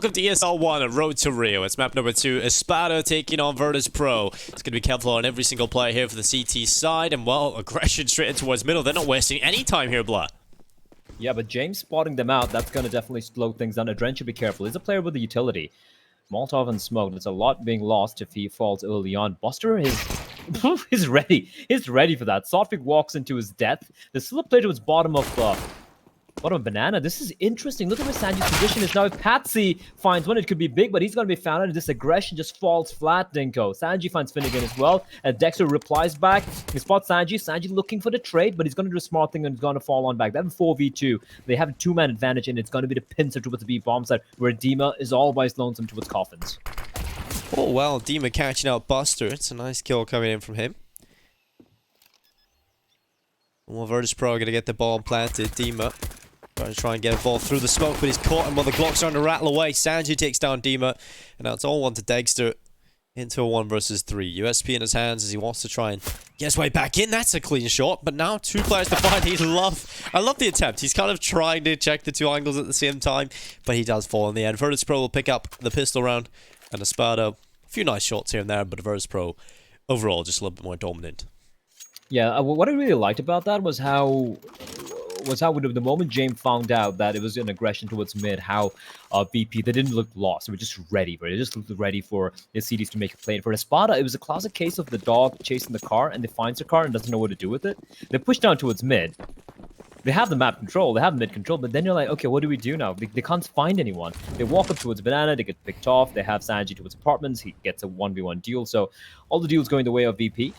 Welcome to ESL 1, Road to Rio. It's map number 2, ESPADA taking on Virtus.pro. It's going to be careful on every single player here for the CT side, and well, aggression straight in towards middle. They're not wasting any time here, Blah. Yeah, but James spotting them out, that's going to definitely slow things down. Adren should be careful. He's a player with the utility. Molotov and smoke. There's a lot being lost if he falls early on. Buster is ready. He's ready for that. Sotfik walks into his death. There's still a player towards bottom of banana. This is interesting. Look at where Sanji's position is now. If Patsy finds one, it could be big, but he's going to be found out. And this aggression just falls flat, Dinko. Sanji finds Finnegan as well. And Dexter replies back. He spots Sanji. Sanji looking for the trade, but he's going to do a smart thing and he's going to fall on back. They have a 4v2. They have a two-man advantage, and it's going to be the pincer towards the B-bomb side, where Dima is always lonesome towards coffins. Oh, well, Dima catching out Buster. It's a nice kill coming in from him. Well, Virtus.pro are going to get the bomb planted. Dima trying to try and get involved through the smoke, but he's caught him while the Glock's starting to rattle away. Sanji takes down Dima, and now it's all one to Dexter into a 1 versus 3. USP in his hands as he wants to try and get his way back in. That's a clean shot, but now 2 players to find. I love the attempt. He's kind of trying to check the 2 angles at the same time, but he does fall in the end. Virtus.pro will pick up the pistol round, and ESPADA, a few nice shots here and there, but Virtus.pro overall just a little bit more dominant. Yeah, what I really liked about that was how the moment James found out that it was an aggression towards mid, how BP, they didn't look lost. They were just ready for it. They just looked ready for the CDs to make a play. For ESPADA, it was a classic case of the dog chasing the car, and they finds the car and doesn't know what to do with it. They push down towards mid. They have the map control, they have mid control, but then you're like, okay, what do we do now? They can't find anyone. They walk up towards banana, they get picked off. They have Sanji towards apartments. He gets a 1v1 duel. So all the deals going the way of BP.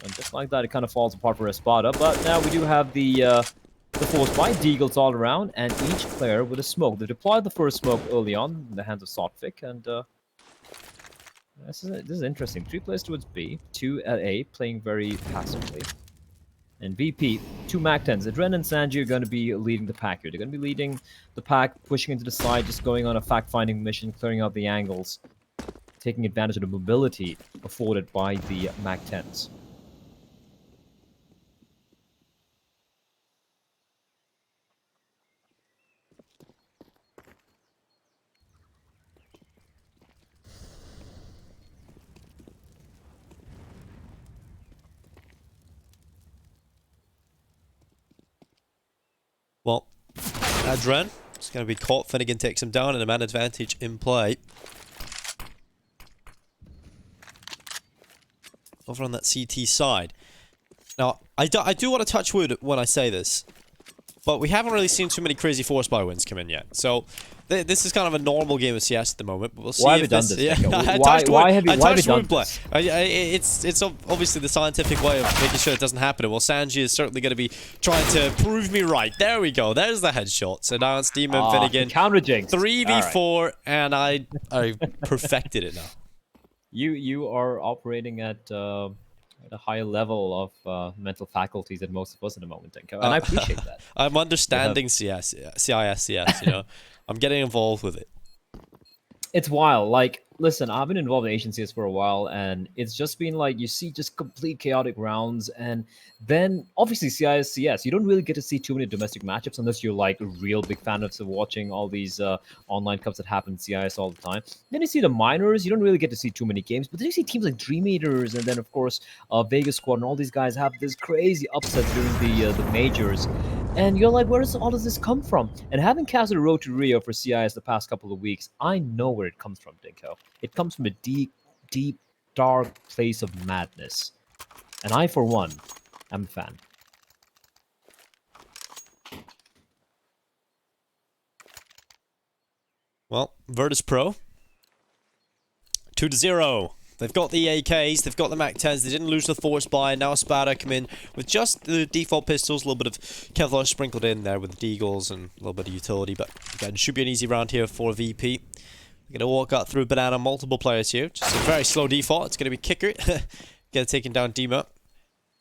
And just like that, it kind of falls apart for ESPADA. But now we do have the force by Deagles all around, and each player with a smoke. They deployed the first smoke early on in the hands of Sotfik, and this is interesting. 3 players towards B, 2 at A, playing very passively. And VP, 2 MAC-10s. Adren and Sanji are going to be leading the pack here. They're going to be leading the pack, pushing into the side, just going on a fact-finding mission, clearing out the angles, taking advantage of the mobility afforded by the MAC-10s. Well, Adren is going to be caught. Finnegan takes him down, and a man advantage in play. Over on that CT side. Now, I do want to touch wood when I say this, but we haven't really seen too many crazy force buy wins come in yet. So this is kind of a normal game of CS at the moment, but we'll see. Why have you done this? Yeah, Why have you done this? It's obviously the scientific way of making sure it doesn't happen. Well, Sanji is certainly going to be trying to prove me right. There we go. There's the headshot. So now it's Demon Finnegan. Counter jinx. 3v4, right. And I perfected it now. You are operating at a higher level of mental faculties than most of us at the moment, Dinko, and I appreciate that. I'm understanding CIS, you know. I'm getting involved with it. It's wild. Like, listen, I've been involved in Asian CS for a while, and it's just been like, you see just complete chaotic rounds, and then obviously CIS, CS, you don't really get to see too many domestic matchups unless you're like a real big fan of watching all these online cups that happen in CIS all the time. Then you see the minors, you don't really get to see too many games, but then you see teams like Dream Eaters, and then of course Vegas Squad, and all these guys have this crazy upsets during the majors. And you're like, where does all of this come from? And having casted a Road to Rio for CIS the past couple of weeks, I know where it comes from, Dinko. It comes from a deep, deep, dark place of madness. And I, for one, am a fan. Well, Virtus.pro, 2-0. They've got the AKs, they've got the MAC-10s, they didn't lose the force buy, and now ESPADA come in with just the default pistols, a little bit of Kevlar sprinkled in there with the Deagles and a little bit of utility, but again, should be an easy round here for VP. They're going to walk out through banana, multiple players here, just a very slow default. It's going to be Kicker, get taken down Dima.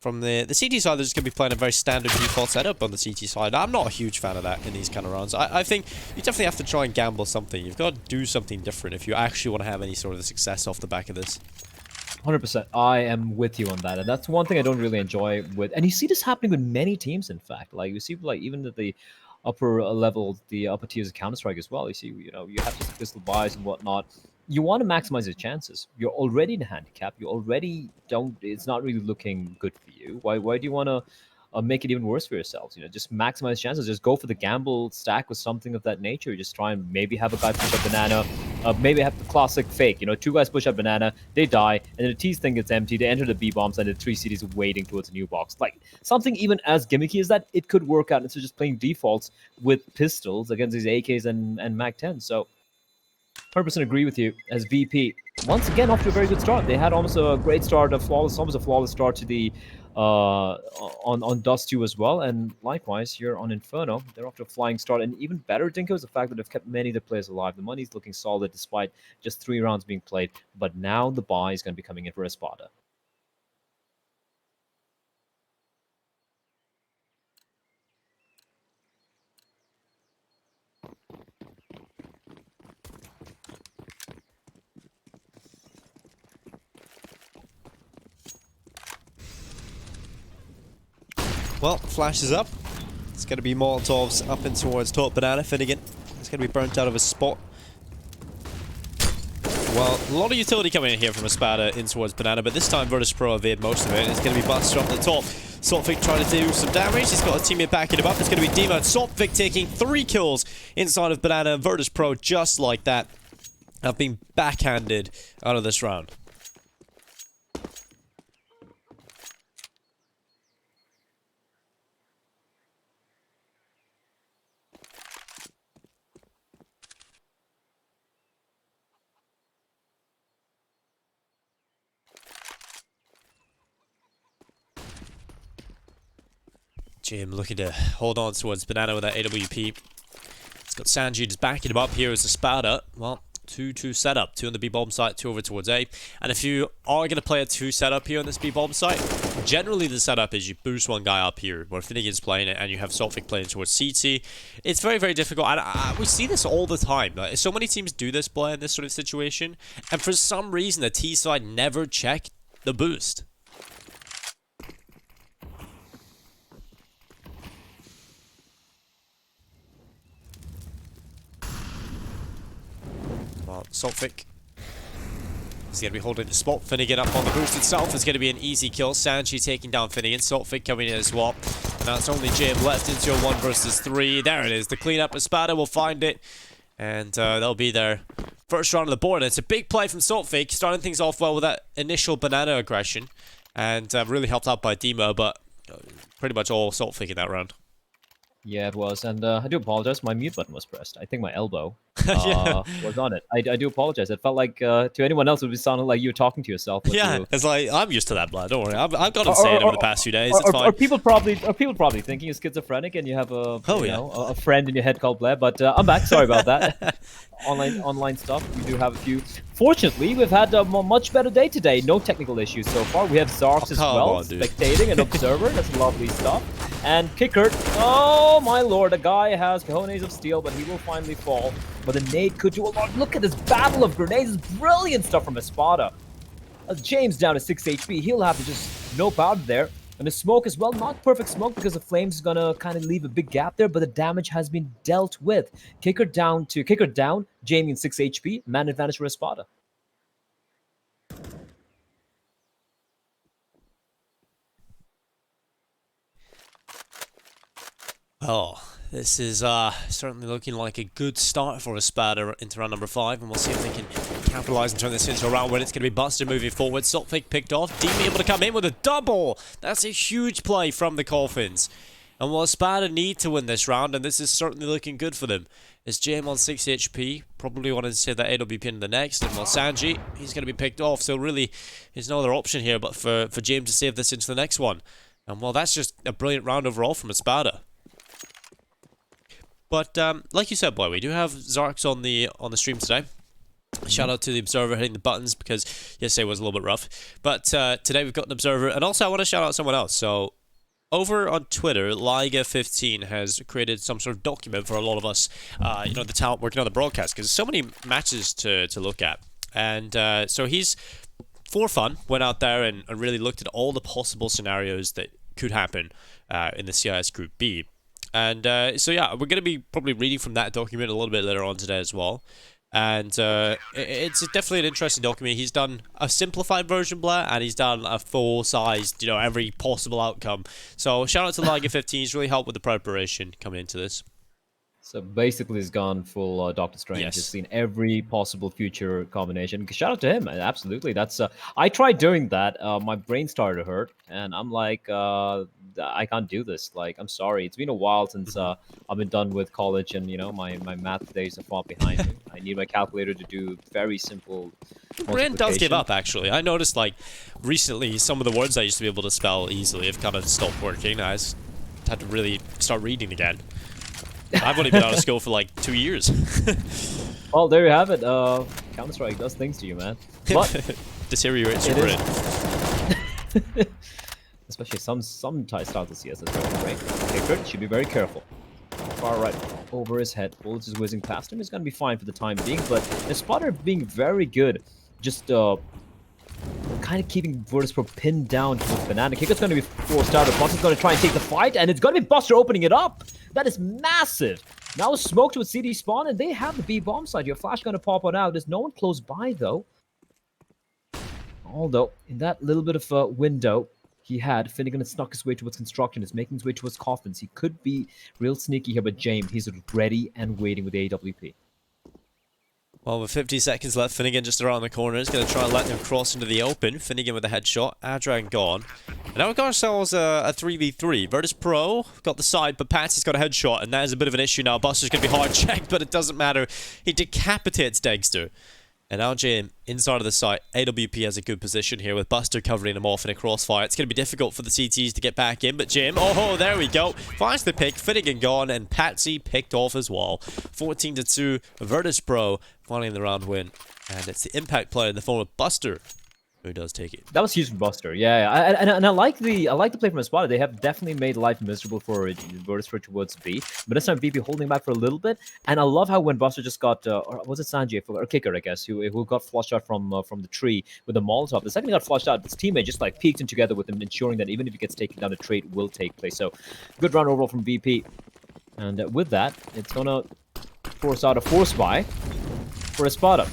From the CT side, they're just going to be playing a very standard default setup on the CT side. I'm not a huge fan of that in these kind of rounds. I think you definitely have to try and gamble something. You've got to do something different if you actually want to have any sort of success off the back of this. 100%. I am with you on that. And that's one thing I don't really enjoy with... And you see this happening with many teams, in fact. Like, you see, like, even the upper level, the upper tiers of Counter Strike as well. You see, you have just pistol buys and whatnot. You want to maximize your chances. You're already in a handicap. You already don't. It's not really looking good for you. Why do you want to make it even worse for yourselves? Just maximize chances. Just go for the gamble stack with something of that nature. Just try and maybe have a guy push up banana. Maybe have the classic fake. Two guys push up banana, they die, and then the T's thing gets empty. They enter the B bombs, and the 3 CDs waiting towards a new box. Like something even as gimmicky as that, it could work out instead of just playing defaults with pistols against these AKs and Mag 10. So 100% agree with you. As VP, once again off to a very good start. They had almost a great start, almost a flawless start to the on Dust 2 as well, and likewise here on Inferno, they're off to a flying start. And even better, Dinko, is the fact that they've kept many of the players alive. The money's looking solid despite just 3 rounds being played, but now the buy is going to be coming in for ESPADA. Well, flash is up. It's going to be Molotovs up and towards top banana. Finnegan is going to be burnt out of his spot. Well, a lot of utility coming in here from ESPADA in towards banana, but this time Virtus.pro evade most of it. It's going to be Buster up the top. Saltvic trying to do some damage. He's got a teammate backing him up. It's going to be Dima and Saltvic taking 3 kills inside of banana. Virtus.pro, just like that, have been backhanded out of this round. Jim looking to hold on towards banana with that AWP. It's got Sanji just backing him up here as ESPADA. Well, 2-2 setup. 2 on the B-bomb site, 2 over towards A. And if you are going to play a 2 setup here on this B-bomb site, generally the setup is you boost one guy up here where Finnegan's playing it and you have Saltvic playing towards CT. It's very, very difficult. And we see this all the time. Like, so many teams do this play in this sort of situation. And for some reason, the T side never check the boost. Well, Saltvic is going to be holding the spot. Finnegan up on the boost itself. It's going to be an easy kill. Sanji taking down Finnegan. Saltvic coming in as well. And now it's only Jim left into a 1 versus 3. There it is. The cleanup. ESPADA will find it. And they'll be there. First round on the board. And it's a big play from Saltvic. Starting things off well with that initial banana aggression. And really helped out by Demo. But pretty much all Saltvic in that round. Yeah, it was, and I do apologize. My mute button was pressed. I think my elbow Yeah. was on it. I do apologize. It felt like to anyone else it would be sounding like you were talking to yourself. Yeah, it's like I'm used to that, blood. Don't worry, I've gotten saying over the past few days. It's fine. Are people probably thinking you're schizophrenic and you have a friend in your head called Blair? But I'm back. Sorry about that. Online stuff. We do have a few. Fortunately, we've had a much better day today. No technical issues so far. We have Zarks as well, spectating and observer. That's lovely stuff. And Kicker, oh my lord, a guy has cojones of steel, but he will finally fall. But the nade could do a lot. Look at this battle of grenades. It's brilliant stuff from ESPADA. James down to 6 HP. He'll have to just nope out there. And the smoke as well, not perfect smoke because the flames is gonna kind of leave a big gap there, but the damage has been dealt with. Kicker down, Jamie in 6 HP, man advantage for ESPADA. Oh, this is certainly looking like a good start for ESPADA into round number 5, and we'll see if they can capitalize and turn this into a round where it's going to be Buster moving forward. Saltvic picked off, Dean able to come in with a double. That's a huge play from the Coffins. And while ESPADA need to win this round, and this is certainly looking good for them, as JM on 6 HP, probably wanted to save that AWP in the next, and while Sanji, he's going to be picked off, so really there's no other option here but for James to save this into the next one. And well, that's just a brilliant round overall from ESPADA. But like you said, boy, we do have Zarks on the stream today. Shout out to the Observer hitting the buttons because yesterday was a little bit rough. But today we've got an Observer, and also I want to shout out someone else. So over on Twitter, Liga15 has created some sort of document for a lot of us, the talent working on the broadcast, because there's so many matches to look at. And so he's, for fun, went out there and really looked at all the possible scenarios that could happen in the CIS Group B. And so yeah, we're gonna be probably reading from that document a little bit later on today as well. And it's definitely an interesting document. He's done a simplified version, Blair, and he's done a full-sized, every possible outcome. So shout out to Liger15. He's really helped with the preparation coming into this. So basically, he's gone full Doctor Strange. Yes. He's seen every possible future combination. Shout out to him. Absolutely. That's. I tried doing that. My brain started to hurt, and I'm like, I can't do this. Like, I'm sorry. It's been a while since I've been done with college, and my math days are far behind me. I need my calculator to do very simple. Brain does give up, actually. I noticed, like, recently some of the words I used to be able to spell easily have kind of stopped working. I just had to really start reading again. I've only been out of school for like 2 years. Well, there you have it. Counter-Strike does things to you, man. But deteriorates your brain. Especially some styles of CS that's very great. Kicker should be very careful. Far right over his head. Bullets is whizzing past him. He's gonna be fine for the time being, but ESPADA being very good. Just kind of keeping Virtus.pro pinned down to the banana. Kicker's going to be forced out. Buster's going to try and take the fight, and it's going to be Buster opening it up. That is massive. Now smoked with CD spawn, and they have the B bomb side. Your flash going to pop on out. There's no one close by, though. Although, in that little bit of a window he had, Finnegan has snuck his way towards construction. Is making his way towards coffins. He could be real sneaky here, but James, he's ready and waiting with the AWP. Well, with 50 seconds left, Finnegan just around the corner is going to try and let them cross into the open. Finnegan with a headshot, Adrian gone. And now we've got ourselves a 3v3. Virtus.pro got the side, but Patsy's got a headshot, and that is a bit of an issue now. Buster's going to be hard checked, but it doesn't matter. He decapitates Dexter. And now Jim, inside of the site, AWP has a good position here with Buster covering him off in a crossfire. It's going to be difficult for the CTs to get back in, but Jim, oh, there we go. Finds the pick, Finnegan gone, and Patsy picked off as well. 14-2, Virtus.pro finding the round win. And it's the impact player in the form of Buster who does take it. That was huge from Buster, yeah. And I like the play from ESPADA. They have definitely made life miserable for Virtus.pro towards B, but this time BP holding back for a little bit. And I love how when Buster just got, or was it Sanjay or Kicker, I guess, who got flushed out from the tree with the Molotov. The second he got flushed out, his teammate just like peeked in together with him, ensuring that even if he gets taken down, a trade will take place. So good round overall from BP. And with that, it's gonna force out a force buy for ESPADA.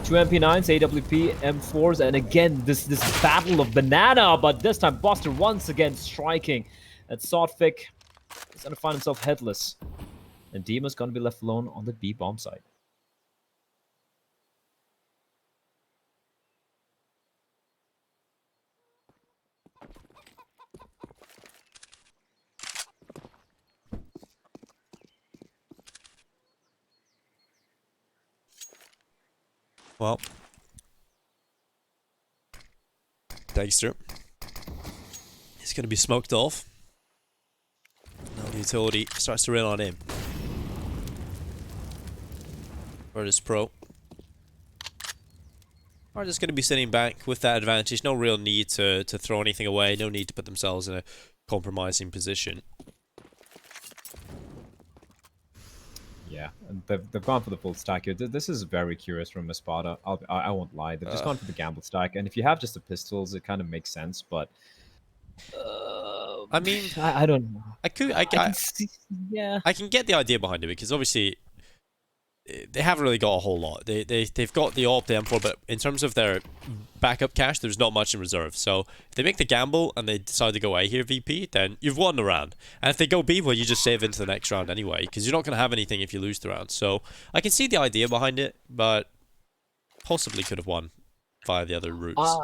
2 MP9s, AWP, M4s, and again, this battle of banana, but this time Buster once again striking at Sotfic. He's going to find himself headless. And Dima's going to be left alone on the B bomb site. Well, Dexter is going to be smoked off. Now the utility starts to rain on him. Virtus.pro are just going to be sitting back with that advantage. No real need to throw anything away. No need to put themselves in a compromising position. Yeah, and they've gone for the full stack here. This is very curious from ESPADA. I won't lie. They've just gone for the gamble stack. And if you have just the pistols, it kind of makes sense. But I mean, I don't know. I can see, yeah. I can get the idea behind it because obviously they haven't really got a whole lot. They've got the AWP, the M4, but in terms of their backup cash, there's not much in reserve. So if they make the gamble and they decide to go A here, VP, then you've won the round. And if they go B, well, you just save into the next round anyway, because you're not going to have anything if you lose the round. So I can see the idea behind it, but possibly could have won via the other routes.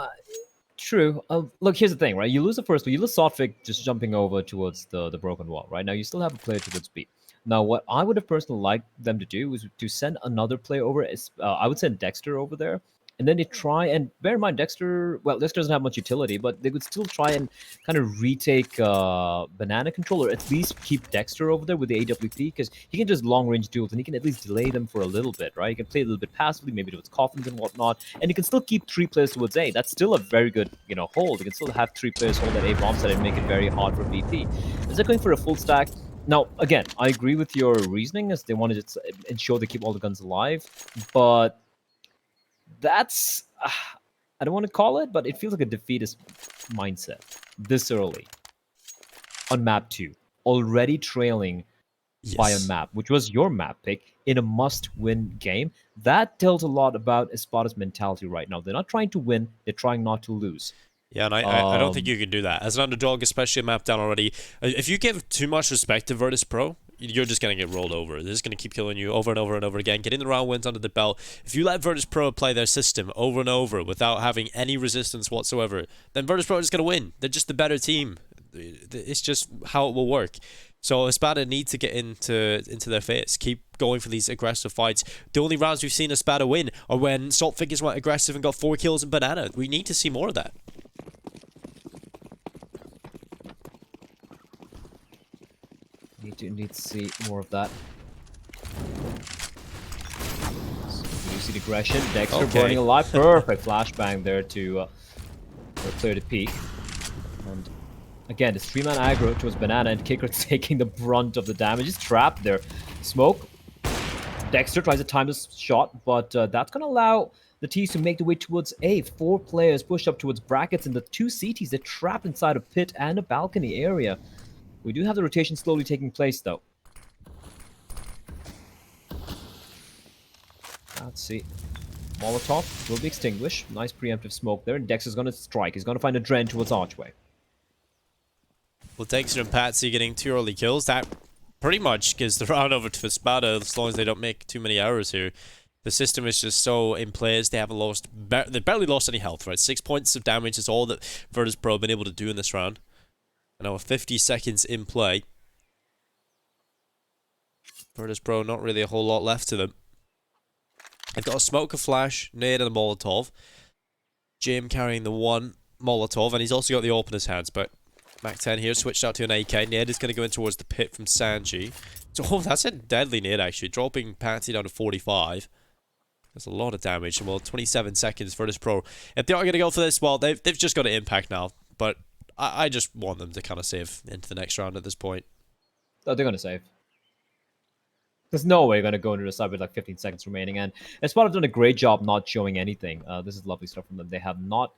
True. Look, here's the thing, right? You lose the first one. You lose Sotfic just jumping over towards the broken wall, right? Now you still have a player towards B. Now, what I would have personally liked them to do was to send another player over. I would send Dexter over there. And then they try, and bear in mind, Dexter doesn't have much utility, but they would still try and kind of retake banana control, or at least keep Dexter over there with the AWP, because he can just long-range duels, and he can at least delay them for a little bit, right? He can play a little bit passively, maybe towards coffins and whatnot, and he can still keep 3 players towards A. That's still a very good, hold. You can still have 3 players hold that A bomb set and make it very hard for VP. Is that going for a full stack? Now, again, I agree with your reasoning, as they want to just ensure they keep all the guns alive, but that's, I don't want to call it, but it feels like a defeatist mindset this early on map 2, already trailing by a Yes. map, which was your map pick in a must-win game. That tells a lot about ESPADA's mentality right now. They're not trying to win; they're trying not to lose. Yeah, and I don't think Um, you can do that. As an underdog, especially a map down already, if you give too much respect to Virtus.pro, you're just going to get rolled over. They're just going to keep killing you over and over and over again, getting the round wins under the belt. If you let Virtus.pro play their system over and over without having any resistance whatsoever, then Virtus.pro is just going to win. They're just the better team. It's just how it will work. So ESPADA need to get into their face, keep going for these aggressive fights. The only rounds we've seen ESPADA win are when Salt Figures went aggressive and got 4 kills in Banana. We need to see more of that. Need to see more of that. So you see the aggression. Dexter burning alive. Perfect flashbang there to clear the peak. And again, the 3-man aggro towards Banana, and Kicker taking the brunt of the damage. He's trapped there. Smoke. Dexter tries to time this shot, but that's going to allow the T's to make the way towards A. 4 players push up towards brackets, and the 2 CTs, they're trapped inside a pit and a balcony area. We do have the rotation slowly taking place, though. Let's see. Molotov will be extinguished. Nice preemptive smoke there. And Dex is going to strike. He's going to find a Dren towards Archway. Well, Dexter and Patsy getting 2 early kills. That pretty much gives the round over to ESPADA as long as they don't make too many errors here. The system is just so in place. They haven't lost... They barely lost any health, right? 6 points of damage is all that Virtus.pro have been able to do in this round. And now with 50 seconds in play, Virtus.pro not really a whole lot left to them. They've got a smoke, a flash, nade, and a Molotov. Jim carrying the 1 Molotov, and he's also got the AWP in his hands, but Mac-10 here switched out to an AK. Nade is going to go in towards the pit from Sanji. So, oh, that's a deadly nade, actually. Dropping Patsy down to 45. That's a lot of damage. And, well, 27 seconds for this pro. If they are going to go for this, well, they've just got to impact now. But I just want them to kind of save into the next round at this point. Oh, they're going to save. There's no way they're going to go into the side with like 15 seconds remaining. And ESPADA have done a great job not showing anything. This is lovely stuff from them. They have not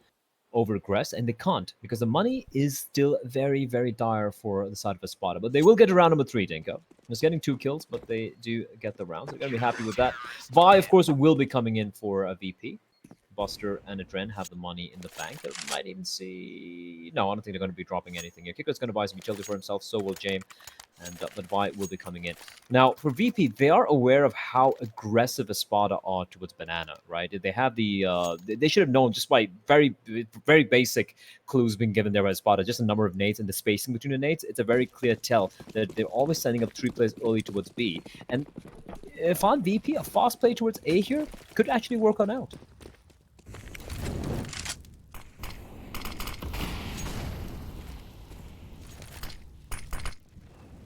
over-aggressed, and they can't because the money is still very, very dire for the side of ESPADA. But they will get to round number 3, Dinko. Just getting 2 kills, but they do get the rounds. They're going to be happy with that. Vi, of course, will be coming in for a VP. Buster and Adren have the money in the bank. They might even see... No, I don't think they're going to be dropping anything here. Kicker's going to buy some utility for himself, so will James. And but Vi will be coming in. Now, for VP, they are aware of how aggressive ESPADA are towards Banana, right? They have the... they should have known just by very, very basic clues being given there by ESPADA, just a number of nades and the spacing between the nades. It's a very clear tell that they're always sending up 3 players early towards B. And if on VP, a fast play towards A here could actually work on out.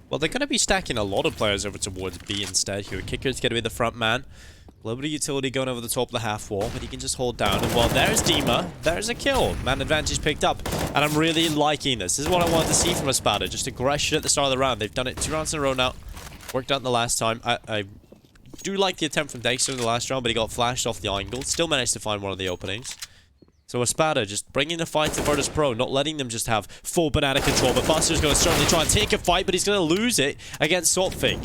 Well, they're going to be stacking a lot of players over towards B instead here. Kicker's going to be the front man. A little bit of utility going over the top of the half wall, but he can just hold down. And well, there's Dima. There's a kill. Man advantage picked up. And I'm really liking this. This is what I wanted to see from ESPADA. Just aggression at the start of the round. They've done it 2 rounds in a row now. Worked out the last time. I do like the attempt from Dexter in the last round, but he got flashed off the angle. Still managed to find one of the openings. So ESPADA just bringing the fight to Virtus.pro, not letting them just have full Banana control. But Buster's going to certainly try and take a fight, but he's going to lose it against Saltfig.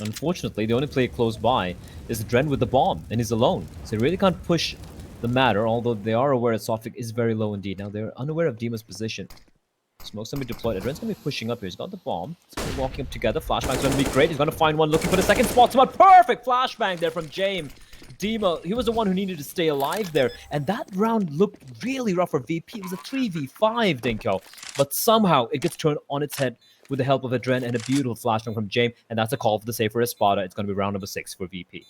Unfortunately, the only player close by is Dren with the bomb, and he's alone. So he really can't push the matter, although they are aware that Saltfig is very low indeed. Now, they're unaware of Dima's position. Smoke's going to be deployed. Dren's going to be pushing up here. He's got the bomb. He's going to be walking up together. Flashbang's going to be great. He's going to find one looking for the second spot. But perfect flashbang there from James. Dima, he was the one who needed to stay alive there. And that round looked really rough for VP. It was a 3v5, Dinko. But somehow it gets turned on its head with the help of Adren and a beautiful flashbang from James. And that's a call for the save for ESPADA. It's going to be round number 6 for VP.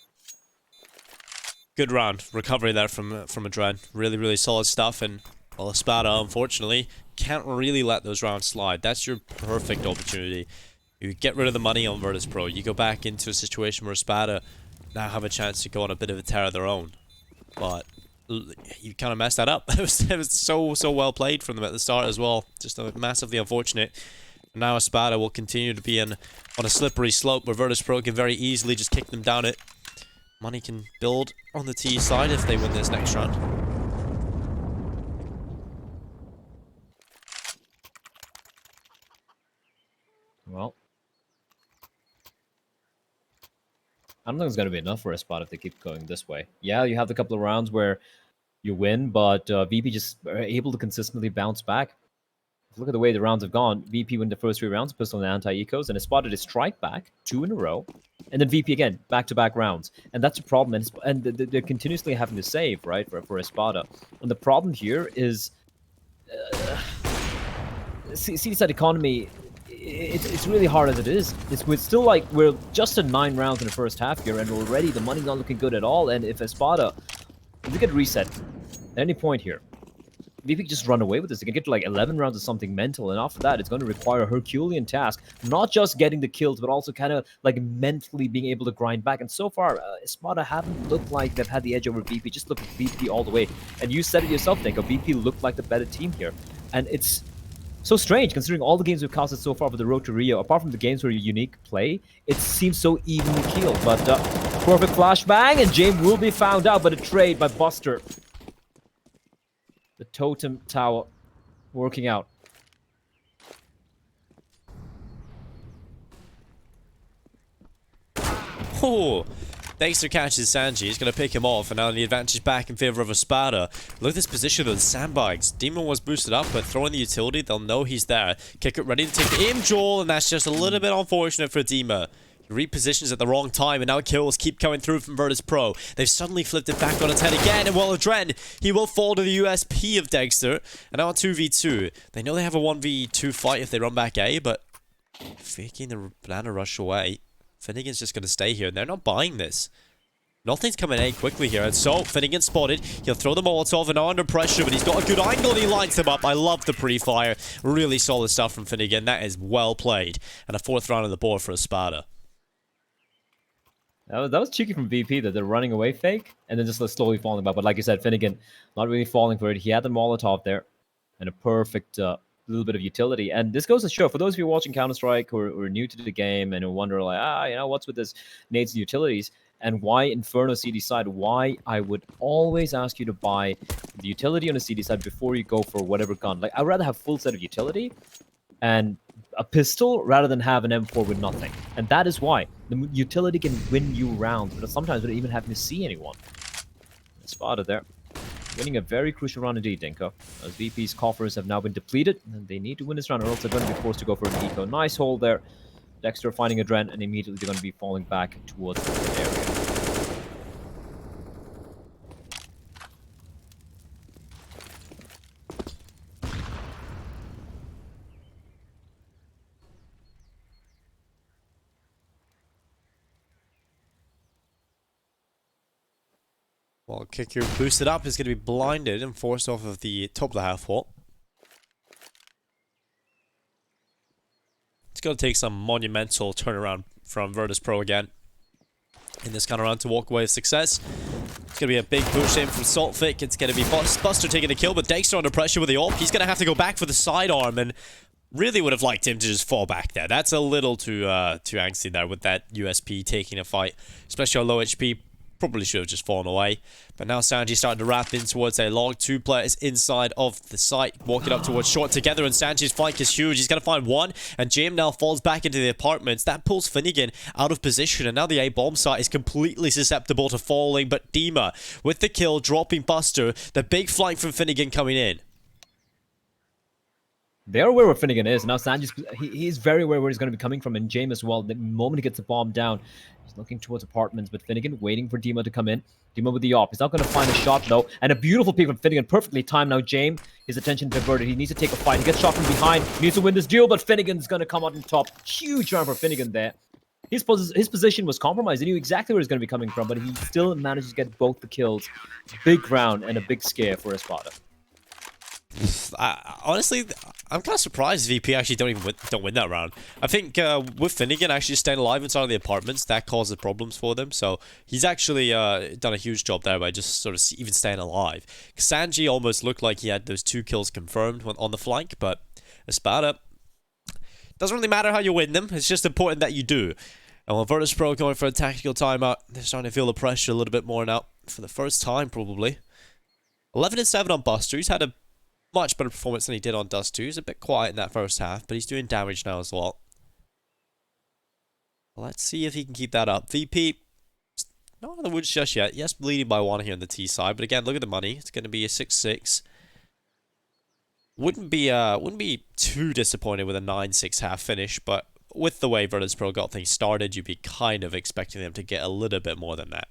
Good round. Recovery there from Adren. Really, really solid stuff. And, well, ESPADA, unfortunately, can't really let those rounds slide. That's your perfect opportunity. You get rid of the money on Virtus.pro. You go back into a situation where ESPADA now have a chance to go on a bit of a tear of their own. But you kind of messed that up. It was so well played from them at the start as well. Just massively unfortunate. Now ESPADA will continue to be on a slippery slope where Virtus.pro can very easily just kick them down it. Money can build on the T side if they win this next round. Well, I don't think it's going to be enough for a spot if they keep going this way. Yeah, you have the couple of rounds where you win, but VP just are able to consistently bounce back. Look at the way the rounds have gone. VP win the first 3 rounds, pistol and anti-ecos, and Espada strike back 2 in a row, and then VP again, back-to-back rounds. And that's a problem, and they're continuously having to save, right, for Espada. And the problem here is CD side economy. It's really hard as it is. We're still like, we're just at 9 rounds in the first half here, and already the money's not looking good at all. And if Espada, if they get reset at any point here, VP can just run away with this. They can get to like 11 rounds of something mental, and after that, it's going to require a Herculean task, not just getting the kills, but also kind of like mentally being able to grind back. And so far, Espada haven't looked like they've had the edge over VP. Just look at VP all the way. And you said it yourself, Denko. VP looked like the better team here, and it's so strange considering all the games we've casted so far for the Road to Rio. Apart from the games where you unique play, it seems so evenly keeled. But perfect flashbang, and James will be found out by the trade by Buster. The totem tower working out. Oh, Dexter catches Sanji. He's going to pick him off, and now the advantage back in favor of Espada. Look at this position of the sandbags. Demon was boosted up, but throwing the utility, they'll know he's there. Kick it ready to take the aim, Joel, and that's just a little bit unfortunate for Dima. He repositions at the wrong time, and now kills keep coming through from Virtus.pro. They've suddenly flipped it back on its head again, and well, Dren, he will fall to the USP of Dexter. And now on 2v2. They know they have a 1v2 fight if they run back A, but faking the banana rush away. Finnegan's just going to stay here, and they're not buying this. Nothing's coming A quickly here, and so Finnegan spotted. He'll throw the Molotov and under pressure, but he's got a good angle and he lights them up. I love the pre-fire. Really solid stuff from Finnegan. That is well played. And a 4th round on the board for Espada. That was cheeky from VP that they're running away fake and then just slowly falling back. But like you said, Finnegan not really falling for it. He had the Molotov there and a perfect little bit of utility. And this goes to show, for those of you watching Counter-Strike who are new to the game and who wonder like, you know, what's with this nades and utilities, and why Inferno CD side, why I would always ask you to buy the utility on the CD side before you go for whatever gun. Like, I'd rather have full set of utility and a pistol rather than have an M4 with nothing. And that is why. The utility can win you rounds, but sometimes without even having to see anyone. Spotted there. Winning a very crucial round indeed, Dinko. As VP's coffers have now been depleted, and they need to win this round or else they're going to be forced to go for an eco. Nice hold there. Dexter finding a Dren, and immediately they're going to be falling back towards the area. Well, Kicker boosted up is going to be blinded and forced off of the top of the half wall. It's going to take some monumental turnaround from Virtus.pro again in this kind of round to walk away with success. It's going to be a big push in from Saltfic. It's going to be Buster taking the kill, but Dexter under pressure with the ult. He's going to have to go back for the sidearm, and really would have liked him to just fall back there. That's a little too angsty there with that USP taking a fight, especially on low HP. Probably should have just fallen away. But now Sanji's starting to wrap in towards a log. 2 players inside of the site, walking up towards short together, and Sanji's flank is huge. He's going to find one, and James now falls back into the apartments. That pulls Finnegan out of position, and now the A-bomb site is completely susceptible to falling. But Dima, with the kill, dropping Buster. The big flank from Finnegan coming in. They are aware where Finnegan is. Now Sanji's, he's very aware where he's going to be coming from, and James as well. The moment he gets the bomb down, he's looking towards apartments, but Finnegan waiting for Dima to come in. Dima with the op. He's not going to find a shot, though. And a beautiful pick from Finnegan. Perfectly timed now. James, his attention diverted. He needs to take a fight. He gets shot from behind. He needs to win this duel, but Finnegan's going to come out on top. Huge round for Finnegan there. His position was compromised. He knew exactly where he's going to be coming from, but he still managed to get both the kills. Big round and a big scare for Espada. Honestly, I'm kind of surprised VP actually don't win that round. I think with Finnegan actually staying alive inside of the apartments, that causes problems for them. So he's actually done a huge job there by just sort of even staying alive. Sanji almost looked like he had those 2 kills confirmed on the flank, but Espada, doesn't really matter how you win them. It's just important that you do. And while Virtus.pro going for a tactical timeout, they're starting to feel the pressure a little bit more now for the first time probably. 11-7 on Buster. He's had a much better performance than he did on Dust 2. He's a bit quiet in that first half, but he's doing damage now as well. Let's see if he can keep that up. VP, Not in the woods just yet. Yes, leading by 1 here on the T side, but again, look at the money. It's going to be a 6-6. Wouldn't be too disappointed with a 9-6 half finish, but with the way Virtus.pro got things started, you'd be kind of expecting them to get a little bit more than that.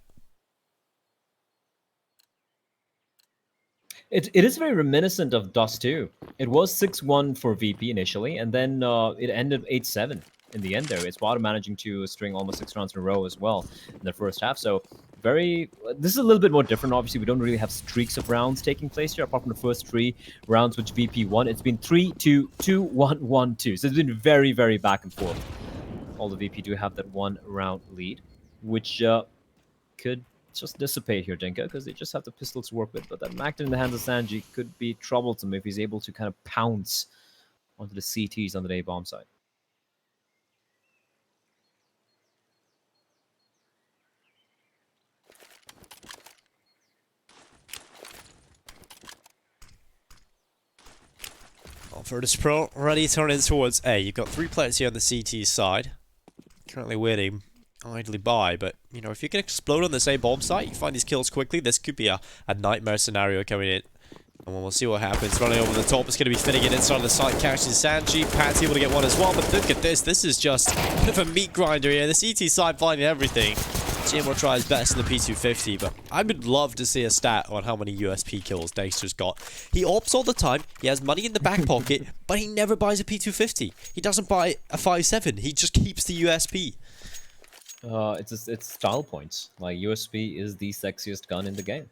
It is very reminiscent of Dust 2. It was 6-1 for VP initially, and then it ended 8-7 in the end there. ESPADA managing to string almost 6 rounds in a row as well in the first half. So this is a little bit more different. Obviously, we don't really have streaks of rounds taking place here, apart from the first 3 rounds which VP won. It's been 3-2, 2-1, 1-2. So it's been very, very back and forth. Although VP do have that 1 round lead, which could just dissipate here, Dinka, because they just have the pistols to work with. But that Mac in the hands of Sanji could be troublesome if he's able to kind of pounce onto the CTs on the A bomb side. Well, Virtus.pro ready to turn in towards A. You've got 3 players here on the CT side. Currently waiting idly by, but you know, if you can explode on the same bomb site, you find these kills quickly, this could be a nightmare scenario coming in. And we'll see what happens. Running over the top, it's going to be fitting it inside of the site, catching Sanji. Pat's able to get one as well, but look at this. This is just a bit of a meat grinder here. The CT side finding everything. Jim will try his best in the P250, but I would love to see a stat on how many USP kills Dexter's got. He opts all the time, he has money in the back pocket, but he never buys a P250. He doesn't buy a 5.7, he just keeps the USP. It's style points. Like, USP is the sexiest gun in the game.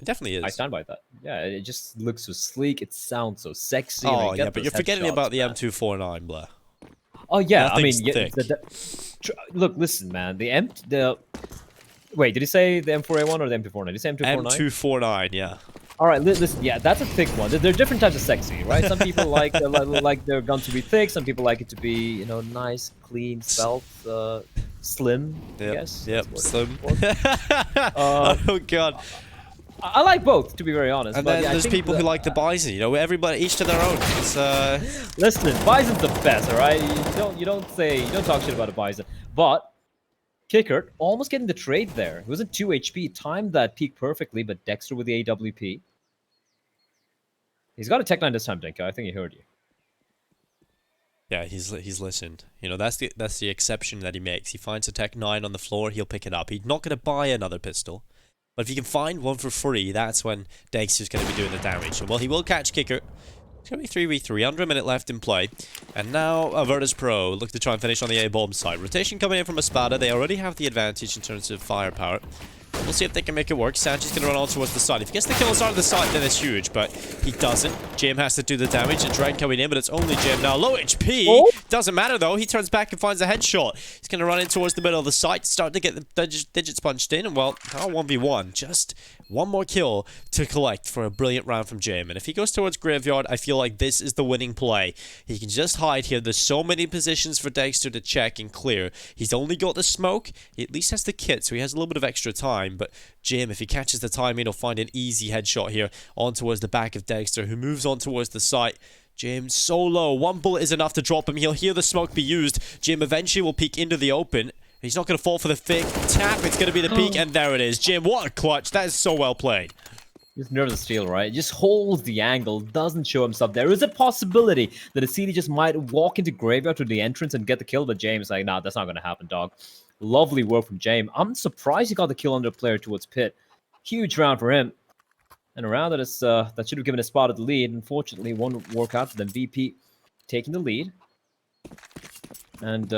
It definitely is. I stand by that. Yeah, it just looks so sleek. It sounds so sexy. Oh, yeah, but you're forgetting about the M249, Blair. Oh, yeah, I mean, thick. Look, listen, man. Wait, did he say the M4A1 or the M249? Did he say M249? M249, yeah. All right, listen, yeah, that's a thick one. There are different types of sexy, right? Some people like their gun to be thick. Some people like it to be, you know, nice, clean, svelte, slim. Yep, I guess. Yep, slim. Oh god. I like both, to be very honest. And but then yeah, there's people who like the Bison. You know, everybody, each to their own. It's, Listen, Bison's the best, all right? You don't talk shit about a Bison. But Kickert almost getting the trade there. It was a 2 HP, timed that peak perfectly, but Dexter with the AWP. He's got a Tech 9 this time, Dinka. I think he heard you. Yeah, he's listened. You know, that's the exception that he makes. He finds a Tech 9 on the floor, he'll pick it up. He's not going to buy another pistol. But if you can find one for free, that's when Dexter's going to be doing the damage. Well, he will catch Kicker. It's going to be 3v3, under a minute left in play. And now Virtus.pro look to try and finish on the A-bomb side. Rotation coming in from ESPADA. They already have the advantage in terms of firepower. We'll see if they can make it work. Sanji's going to run on towards the side. If he gets the kill on the side, then it's huge, but he doesn't. Jim has to do the damage, and Dread coming in, but it's only Jim now. Low HP. Oh. Doesn't matter, though. He turns back and finds a headshot. He's going to run in towards the middle of the site, start to get the digits punched in, and well, now 1v1. Just one more kill to collect for a brilliant round from Jim. And if he goes towards Graveyard, I feel like this is the winning play. He can just hide here. There's so many positions for Dexter to check and clear. He's only got the smoke. He at least has the kit, so he has a little bit of extra time, but Jim, if he catches the timing, he'll find an easy headshot here on towards the back of Dexter, who moves on towards the site. Jim so low. One bullet is enough to drop him. He'll hear the smoke be used. Jim eventually will peek into the open. He's not going to fall for the fake tap. It's going to be the peek, and there it is. Jim, what a clutch. That is so well played. He's nervous of steel, right? Just holds the angle, doesn't show himself there. Is a possibility that a CD just might walk into Graveyard to the entrance and get the kill, but James like, nah, that's not going to happen, dog. Lovely work from James. I'm surprised he got the kill on the player towards Pit. Huge round for him. And a round that is that should have given ESPADA the lead. Unfortunately, one work out for them. VP taking the lead. And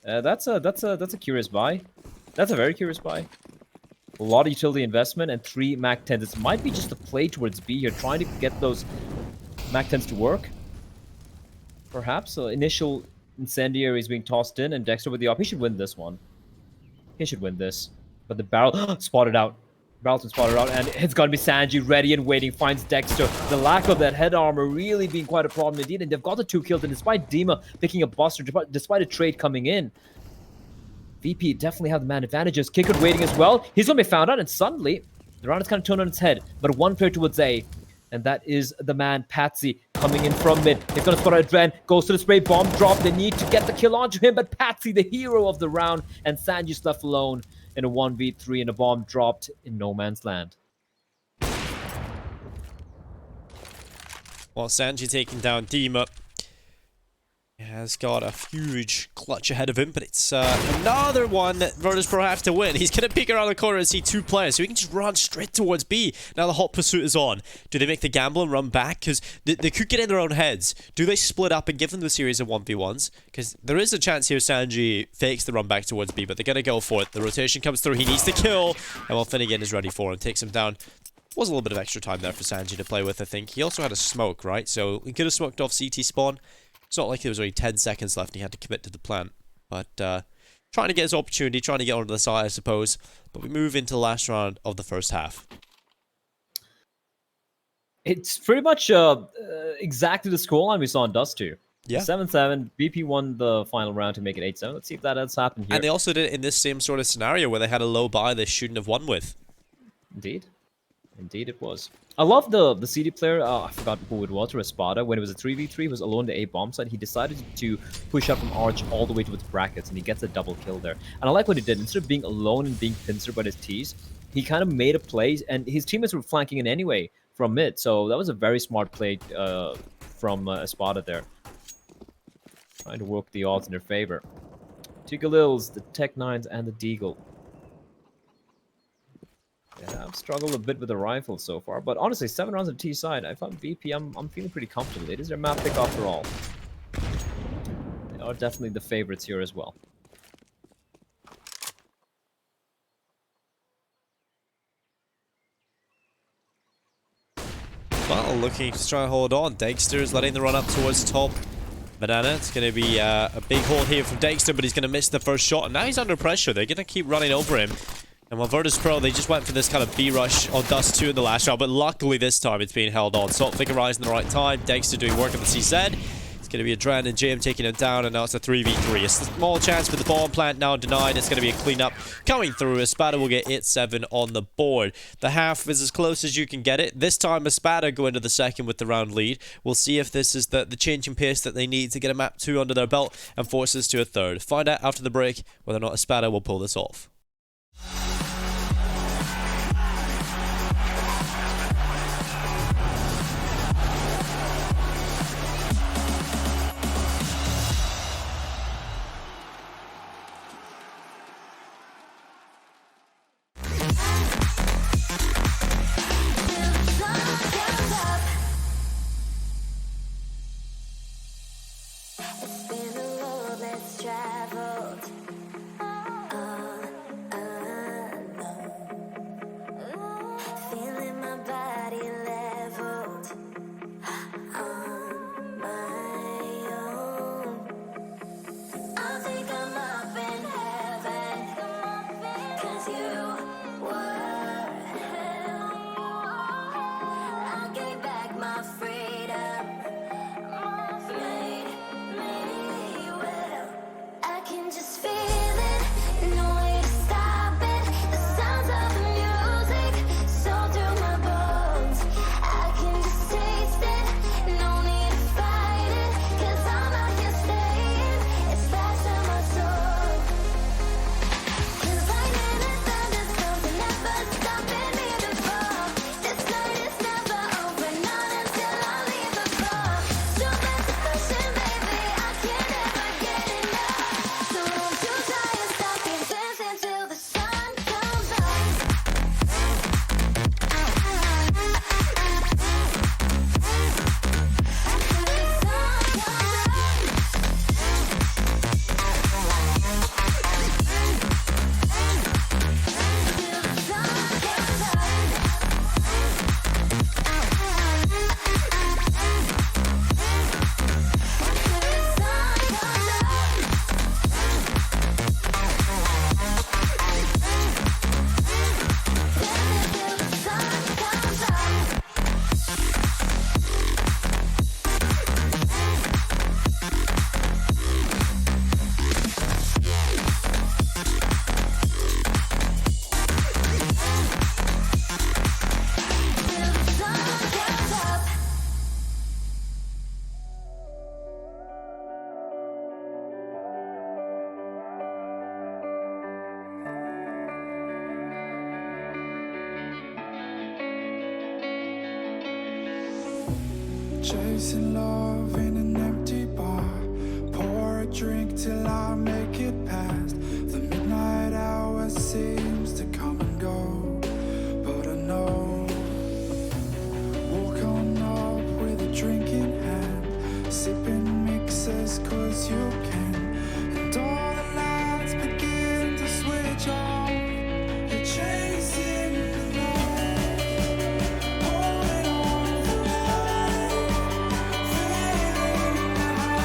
that's a curious buy. That's a very curious buy. A lot of utility investment and 3 Mac 10s. This might be just a play towards B here, trying to get those Mac 10s to work. Perhaps initial incendiary is being tossed in, and Dexter with the op. He should win this one. He should win this. But the barrel spotted out. Barrel's been spotted out, and it's gonna be Sanji ready and waiting. Finds Dexter. The lack of that head armor really being quite a problem indeed, and they've got the 2 kills. And despite Dima picking up Buster, despite a trade coming in, VP definitely have the man advantages. Kicker waiting as well. He's gonna be found out, and suddenly the round is kind of turned on its head. But one player towards A, and that is the man Patsy coming in from mid. He's gonna spot out Dren, goes to the spray, bomb drop. They need to get the kill onto him, but Patsy, the hero of the round, and Sanji's left alone. in a 1v3 and a bomb dropped in no man's land. Well, Sanji taking down Dima. Has got a huge clutch ahead of him, but it's another one that Virtus.pro have to win. He's going to peek around the corner and see 2 players, so he can just run straight towards B. Now the hot pursuit is on. Do they make the gamble and run back? Because they could get in their own heads. Do they split up and give them the series of 1v1s? Because there is a chance here Sanji fakes the run back towards B, but they're going to go for it. The rotation comes through. He needs to kill. And while Finnegan is ready for him, takes him down. Was a little bit of extra time there for Sanji to play with, I think. He also had a smoke, right? So he could have smoked off CT spawn. It's not like there was only 10 seconds left and he had to commit to the plant. But trying to get his opportunity, trying to get onto the side, I suppose. But we move into the last round of the first half. It's pretty much exactly the scoreline we saw in Dust 2. Yeah. 7-7. BP won the final round to make it 8-7. Let's see if that has happened here. And they also did it in this same sort of scenario where they had a low buy they shouldn't have won with. Indeed. Indeed it was. I love the CD player, I forgot who it was, or ESPADA, when it was a 3v3, he was alone in the A bomb side, he decided to push up from Arch all the way towards brackets, and he gets a double kill there. And I like what he did. Instead of being alone and being pincered by his T's, he kind of made a play, and his teammates were flanking in anyway from mid, so that was a very smart play from ESPADA there. Trying to work the odds in their favor. Two Galils, the Tech-9s, and the Deagle. Yeah, I've struggled a bit with the rifle so far, but honestly, 7 rounds on T side, I found BP, I'm feeling pretty comfortable. It is their map pick after all. They are definitely the favorites here as well. Well, looking to try and hold on. Dexter is letting the run up towards top. Banana, it's going to be a big hold here from Dexter, but he's going to miss the first shot, and now he's under pressure. They're going to keep running over him. And while Virtus.pro, they just went for this kind of B-rush on Dust 2 in the last round, but luckily this time it's being held on. Salt Flicker Rise in the right time, Dexter doing work on the CZ. It's going to be a Dren and JM taking him down, and now it's a 3v3. A small chance for the bomb plant now denied. It's going to be a cleanup coming through. ESPADA will get it 7 on the board. The half is as close as you can get it. This time ESPADA go into the second with the round lead. We'll see if this is the change in pace that they need to get a map 2 under their belt and force us to a third. Find out after the break whether or not ESPADA will pull this off. Chasing love in an empty bar. Pour a drink till I make it past. The midnight hour seems to come and go, but I know. Walk on up with a drink in hand, sipping mixes cause you can. And all the lights begin to switch off. You're chasing the night, holding on for life, feeling the high.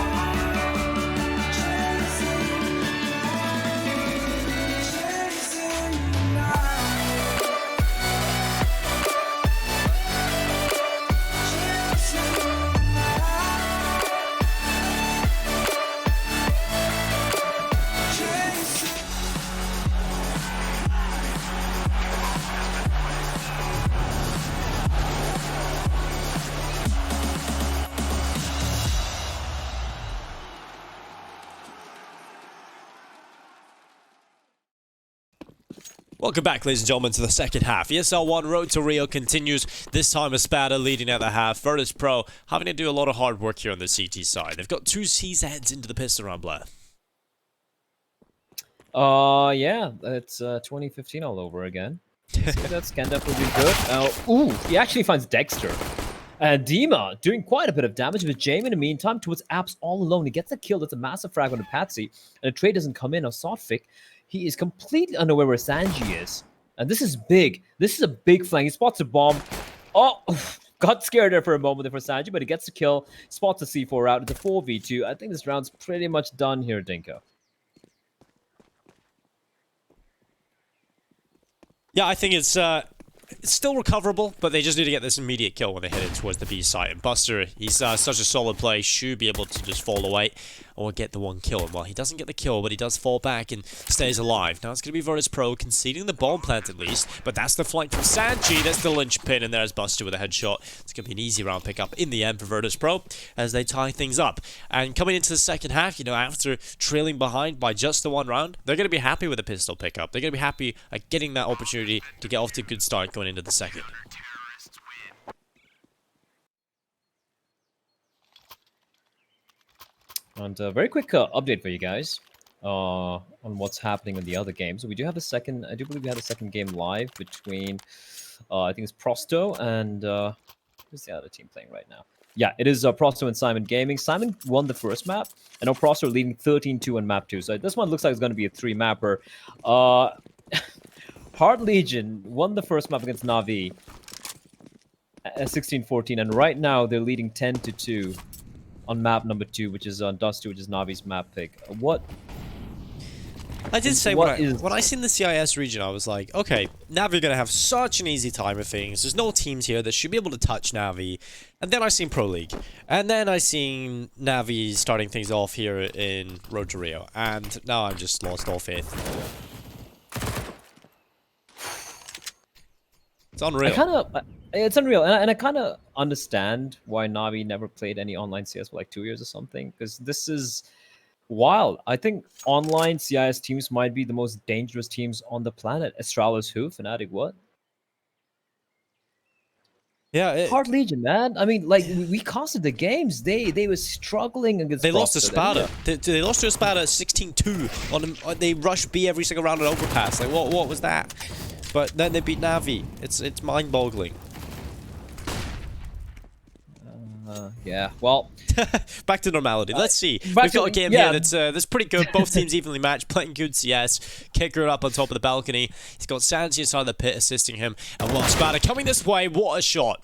Chasing the night, chasing the night, chasing the night. Welcome back, ladies and gentlemen, to the second half. ESL 1 Road to Rio continues. This time, ESPADA leading out the half. Virtus.pro having to do a lot of hard work here on the CT side. They've got 2 CSGOs into the pistol round, Blair. Yeah, it's 2015 all over again. That scan definitely be good. Ooh, he actually finds Dexter. And Dima doing quite a bit of damage, but Jamie in the meantime towards Apps all alone. He gets a kill. That's a massive frag on the Patsy. And the trade doesn't come in on Sotfic. He is completely unaware where Sanji is. And this is big. This is a big flank. He spots a bomb. Oh, got scared there for a moment there for Sanji, but he gets the kill. Spots a C4 out. It's a 4v2. I think this round's pretty much done here, Dinko. Yeah, I think it's still recoverable, but they just need to get this immediate kill when they head in towards the B site. And Buster, he's such a solid play, should be able to just fall away or get the one kill. And well, he doesn't get the kill, but he does fall back and stays alive. Now it's going to be Virtus.pro conceding the bomb plant at least, but that's the flank from Sanji. That's the linchpin, and there's Buster with a headshot. It's going to be an easy round pickup in the end for Virtus.pro as they tie things up. And coming into the second half, you know, after trailing behind by just the one round, they're going to be happy with a pistol pickup. They're going to be happy at getting that opportunity to get off to a good start going into the second. And a very quick update for you guys on what's happening in the other games. We do have the second, I do believe we have the second game live between, I think it's Prosto and, who's the other team playing right now? Yeah, it is Prosto and Simon Gaming. Simon won the first map, and now Prosto are leading 13-2 on map 2. So this one looks like it's going to be a 3-mapper. Heart Legion won the first map against Na'Vi at 16-14, and right now they're leading 10-2 on map number 2, which is on Dust 2, which is Navi's map pick. What? I did say when I seen the CIS region, I was like, okay, Navi are going to have such an easy time with things. There's no teams here that should be able to touch Navi. And then I seen Pro League. And then I seen Navi starting things off here in Road to Rio. And now I've just lost all faith. It's unreal. It's unreal, and I kind of understand why Navi never played any online CS for like 2 years or something, because this is wild. I think online CIS teams might be the most dangerous teams on the planet. Astralis who? Fnatic what? Yeah, Heart Legion, man. I mean, like, we costed the games. They were struggling against. They lost to ESPADA. They lost to ESPADA 16-2 on. They rushed B every single round on overpass. Like, what was that? But then they beat Navi. It's mind-boggling. Yeah, well, back to normality. Let's see. We've got a game here that's pretty good. Both teams evenly matched, playing good CS. Kicker up on top of the balcony. He's got Sanji inside the pit assisting him. And well, ESPADA coming this way. What a shot.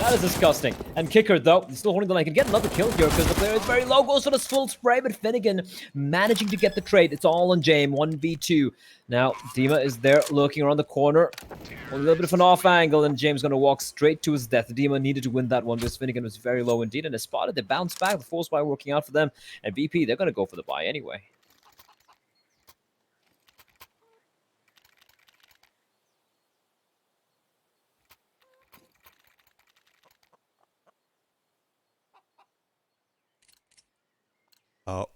that is disgusting. And Kicker, though, he's still holding the line. Can get another kill here because the player is very low. Goes for the full spray, but Finnegan managing to get the trade. It's all on Jame, 1v2. Now, Dima is there lurking around the corner. A little bit of an off angle, and James going to walk straight to his death. Dima needed to win that one because Finnegan was very low indeed. And they spotted, they bounced back. The force buy working out for them. And VP, they're going to go for the buy anyway. Oh.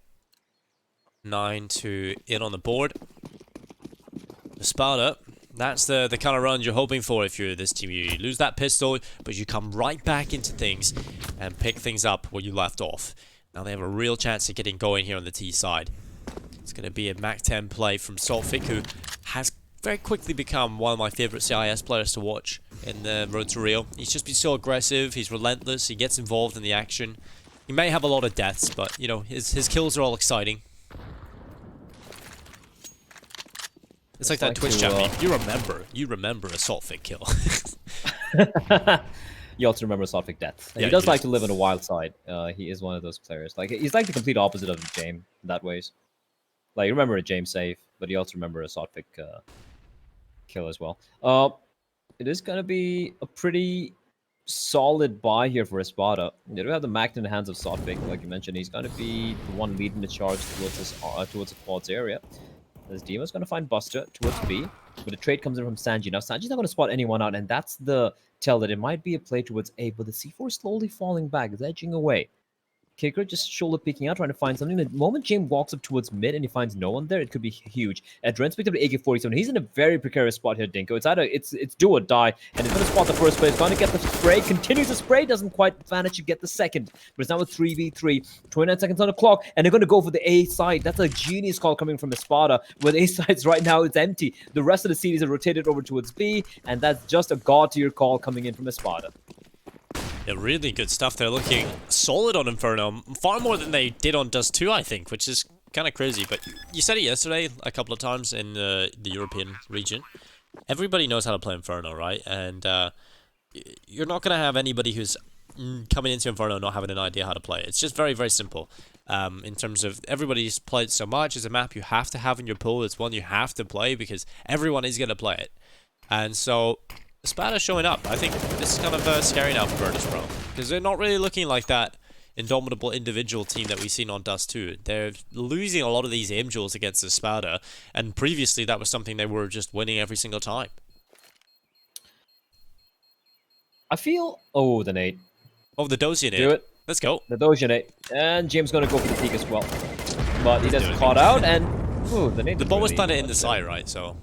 9 to in on the board. ESPADA That's the kind of run you're hoping for if you're this team. You lose that pistol, but you come right back into things and pick things up where you left off. Now they have a real chance of getting going here on the T side. It's going to be a MAC-10 play from Saltfic, who has very quickly become one of my favorite CIS players to watch in the Road to Rio. He's just been so aggressive, he's relentless, he gets involved in the action. He may have a lot of deaths, but, you know, his kills are all exciting. It's like that Twitch chat meme. You remember a Saltfic kill. You also remember Saltfic death. And Yeah, he does he like does. to live on the wild side. He is one of those players. Like, he's like the complete opposite of James in that ways. Like, you remember a James save, but you also remember a Saltfic kill as well. It is going to be a pretty solid buy here for ESPADA. They do have the Mac in the hands of Saltfic, like you mentioned. He's going to be the one leading the charge towards the quads area. As Dima's going to find Buster towards B, but the trade comes in from Sanji. Now, Sanji's not going to spot anyone out, and that's the tell that it might be a play towards A, but the C4 is slowly falling back, it's edging away. Kicker just shoulder peeking out, trying to find something. The moment James walks up towards mid and he finds no one there, it could be huge. Adren's picked up the AK-47. He's in a very precarious spot here, Dinko. It's either it's do or die, and he's going to spot the first play. He's going to get the spray, continues to spray, doesn't quite manage to get the second. But it's now a 3v3, 29 seconds on the clock, and they're going to go for the A side. That's a genius call coming from ESPADA, where the A side's right now it's empty. The rest of the cities are rotated over towards B, and that's just a god-tier call coming in from ESPADA. Yeah, really good stuff. They're looking solid on Inferno, far more than they did on Dust 2, I think, which is kind of crazy. But you said it yesterday a couple of times in the European region. Everybody knows how to play Inferno, right? And you're not going to have anybody who's coming into Inferno not having an idea how to play. It's just very, very simple. In terms of everybody's played so much. It's a map you have to have in your pool. It's one you have to play because everyone is going to play it. And so ESPADA showing up. I think this is kind of scary now for Virtus.pro, because they're not really looking like that indomitable individual team that we've seen on Dust 2. They're losing a lot of these aim duels against ESPADA, and previously that was something they were just winning every single time. I feel... Oh, the nade. Oh, the Dozier nade. Do it. Let's go. The Dozier nade. And James going to go for the peak as well. But he doesn't doing caught out, and... Ooh, the nade. The ball was planted in the side, right? So...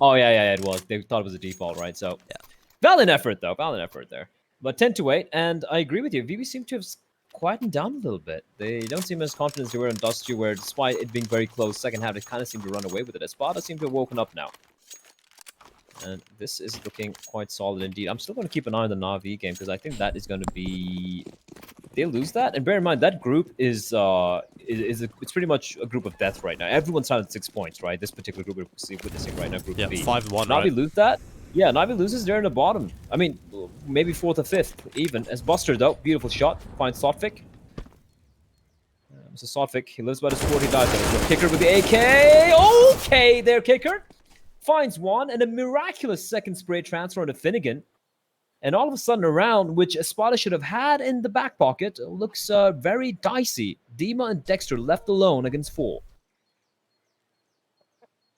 Oh, yeah, it was. They thought it was a default, right? So, yeah. Valiant effort, though. Valiant effort there. But 10-8, and I agree with you. VB seem to have quietened down a little bit. They don't seem as confident as they were in Dust 2, where despite it being very close, second half, they kind of seem to run away with it. ESPADA seem to have woken up now. And this is looking quite solid indeed. I'm still going to keep an eye on the Na'Vi game, because I think that is going to be... They lose that, and bear in mind that group is it's pretty much a group of death right now. Everyone's down at 6 points, right? This particular group we're witnessing right now, Group yeah, B. 5-1, Na'Vi right? lose that. Yeah, Na'Vi loses there in the bottom. I mean, maybe 4th or 5th even. As Buster though, beautiful shot, finds Saltfic. Mr. Saltfic, he lives by the sport, he dies. The kicker with the AK. Okay, there, kicker finds one, and a miraculous second spray transfer onto Finnegan. And all of a sudden, a round which ESPADA should have had in the back pocket looks very dicey. Dima and Dexter left alone against 4.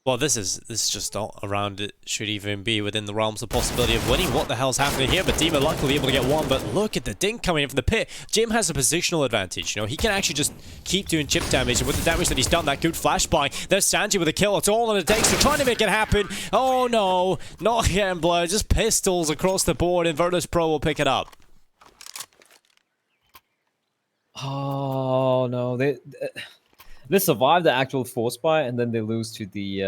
Well, this is just not a round that should even be within the realms of possibility of winning. What the hell's happening here? But Dima luckily able to get one. But look at the dink coming in from the pit. Jim has a positional advantage. You know, he can actually just keep doing chip damage. And with the damage that he's done, that good flashbang. There's Sanji with a kill. It's all on the Dexter trying to make it happen. Oh no, not getting blood. Just pistols across the board. And Virtus.pro will pick it up. Oh no, they survive the actual force buy, and then they lose to the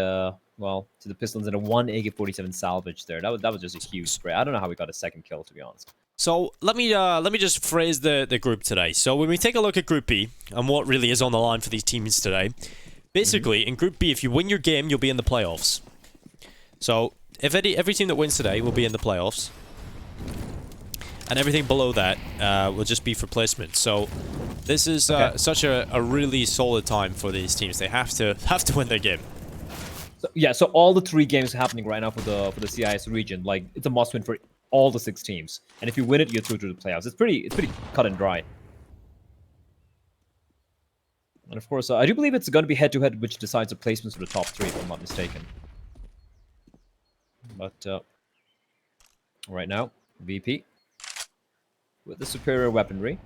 to the Pistons in a 1 AK-47 salvage there. That was just a huge spray. I don't know how we got a second kill, to be honest. So let me just phrase the group today. So when we take a look at Group B and what really is on the line for these teams today, basically in Group B, if you win your game, you'll be in the playoffs. So if every team that wins today will be in the playoffs, and everything below that will just be for placement. So this is such a really solid time for these teams. They have to win their game. So, yeah, so all the 3 games happening right now for the CIS region, like it's a must win for all the 6 teams. And if you win it, you're through to the playoffs. It's pretty cut and dry. And of course, I do believe it's going to be head-to-head, which decides the placements for the top 3, if I'm not mistaken. But right now, VP with the superior weaponry.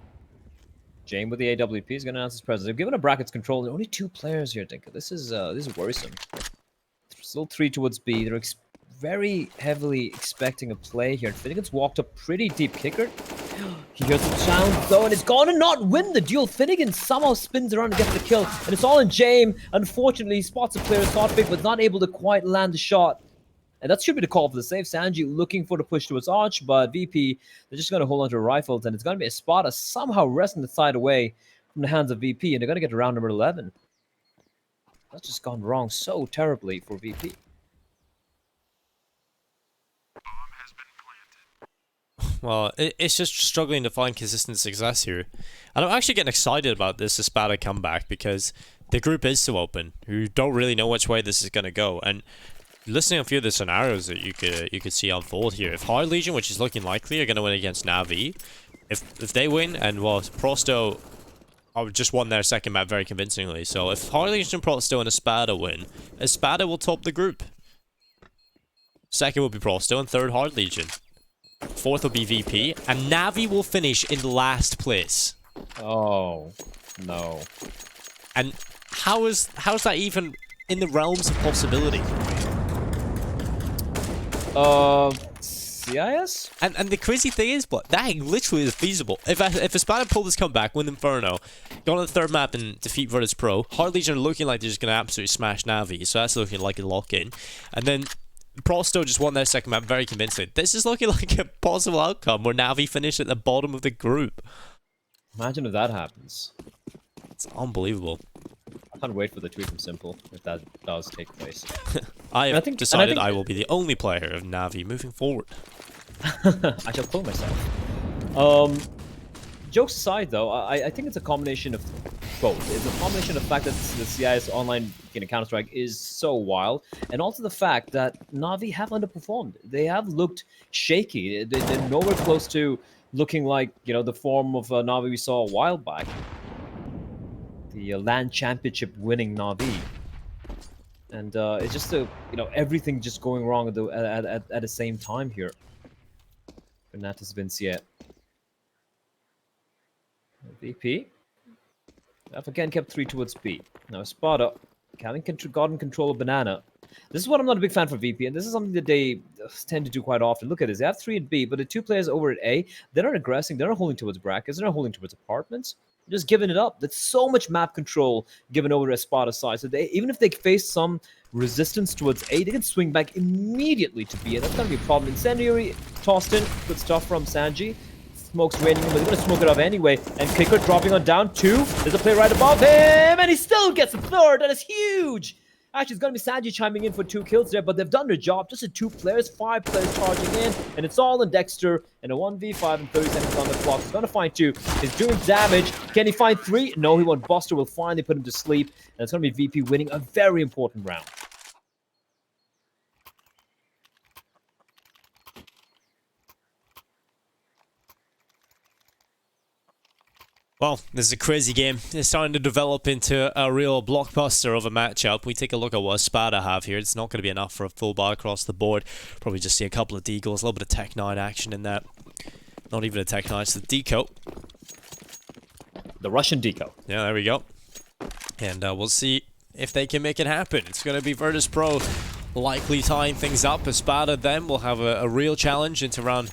Jane with the AWP is going to announce his presence. They've given a brackets control. There are only 2 players here, Dinka. This is worrisome. Still 3 towards B. They're very heavily expecting a play here. And Finnegan's walked up pretty deep. Kicker, he hears the sound though, and it's gonna not win the duel. Finnegan somehow spins around and gets the kill, and it's all in James. Unfortunately, he spots a player, thought big, but not able to quite land the shot. And that should be the call for the save. Sanji looking for the push towards Arch, but VP, they're just going to hold on to rifles, and it's going to be ESPADA somehow wresting the side away from the hands of VP, and they're going to get to round number 11. That's just gone wrong so terribly for VP. Well, it's just struggling to find consistent success here. And I'm actually getting excited about this ESPADA comeback because the group is so open. You don't really know which way this is going to go. And listening to a few of the scenarios that you could see unfold here. If Hard Legion, which is looking likely, are going to win against Na'Vi, if they win, and well, Prosto just won their second map very convincingly. So if Hard Legion, Prosto, and ESPADA win, ESPADA will top the group. Second will be Prosto, and third Hard Legion. Fourth will be VP, and Na'Vi will finish in last place. Oh, no. And how's that even in the realms of possibility? CIS? And the crazy thing is, but that literally is feasible. If ESPADA pull this comeback, win Inferno, go on the third map and defeat Virtus.pro, Hard Legion are looking like they're just going to absolutely smash Na'Vi, so that's looking like a lock-in. And then Prosto just won their second map very convincingly. This is looking like a possible outcome where Na'Vi finish at the bottom of the group. Imagine if that happens. It's unbelievable. I can't wait for the tweet from Simple if that does take place. I have decided I will be the only player of Na'Vi moving forward. I shall pull myself. Jokes aside, though, I think it's a combination of both. It's a combination of the fact that the CIS online Counter-Strike is so wild, and also the fact that Na'Vi have underperformed. They have looked shaky. They're nowhere close to looking like, you know, the form of Na'Vi we saw a while back. The LAN championship winning Na'Vi. And it's just everything just going wrong at the same time here. Renatus Vinciet. VP. F again kept 3 towards B. Now ESPADA having gotten control of Banana. This is what I'm not a big fan for VP, and this is something that they tend to do quite often. Look at this. They have 3 at B, but the 2 players over at A, they're not aggressing, they're not holding towards brackets, they're not holding towards apartments. They're just giving it up. That's so much map control given over to ESPADA's side. So even if they face some resistance towards A, they can swing back immediately to B, and that's going to be a problem. Incendiary tossed in. Good stuff from Sanji. Smoke's raining, but they're going to smoke it off anyway. And Kicker dropping on down 2. There's a player right above him, and he still gets a third. That is huge. Actually, it's going to be Sanji chiming in for 2 kills there, but they've done their job. Just 2 players, 5 players charging in, and it's all in Dexter. And a 1v5 and 30 seconds on the clock. He's going to find 2. He's doing damage. Can he find 3? No, he won't. Buster will finally put him to sleep, and it's going to be VP winning a very important round. Well, this is a crazy game. It's starting to develop into a real blockbuster of a matchup. We take a look at what ESPADA have here. It's not going to be enough for a full buy across the board. Probably just see a couple of deagles, a little bit of Tech 9 action in that. Not even a Tech 9, it's the deco. The Russian deco. Yeah, there we go. And we'll see if they can make it happen. It's going to be Virtus.pro likely tying things up. ESPADA then will have a real challenge into round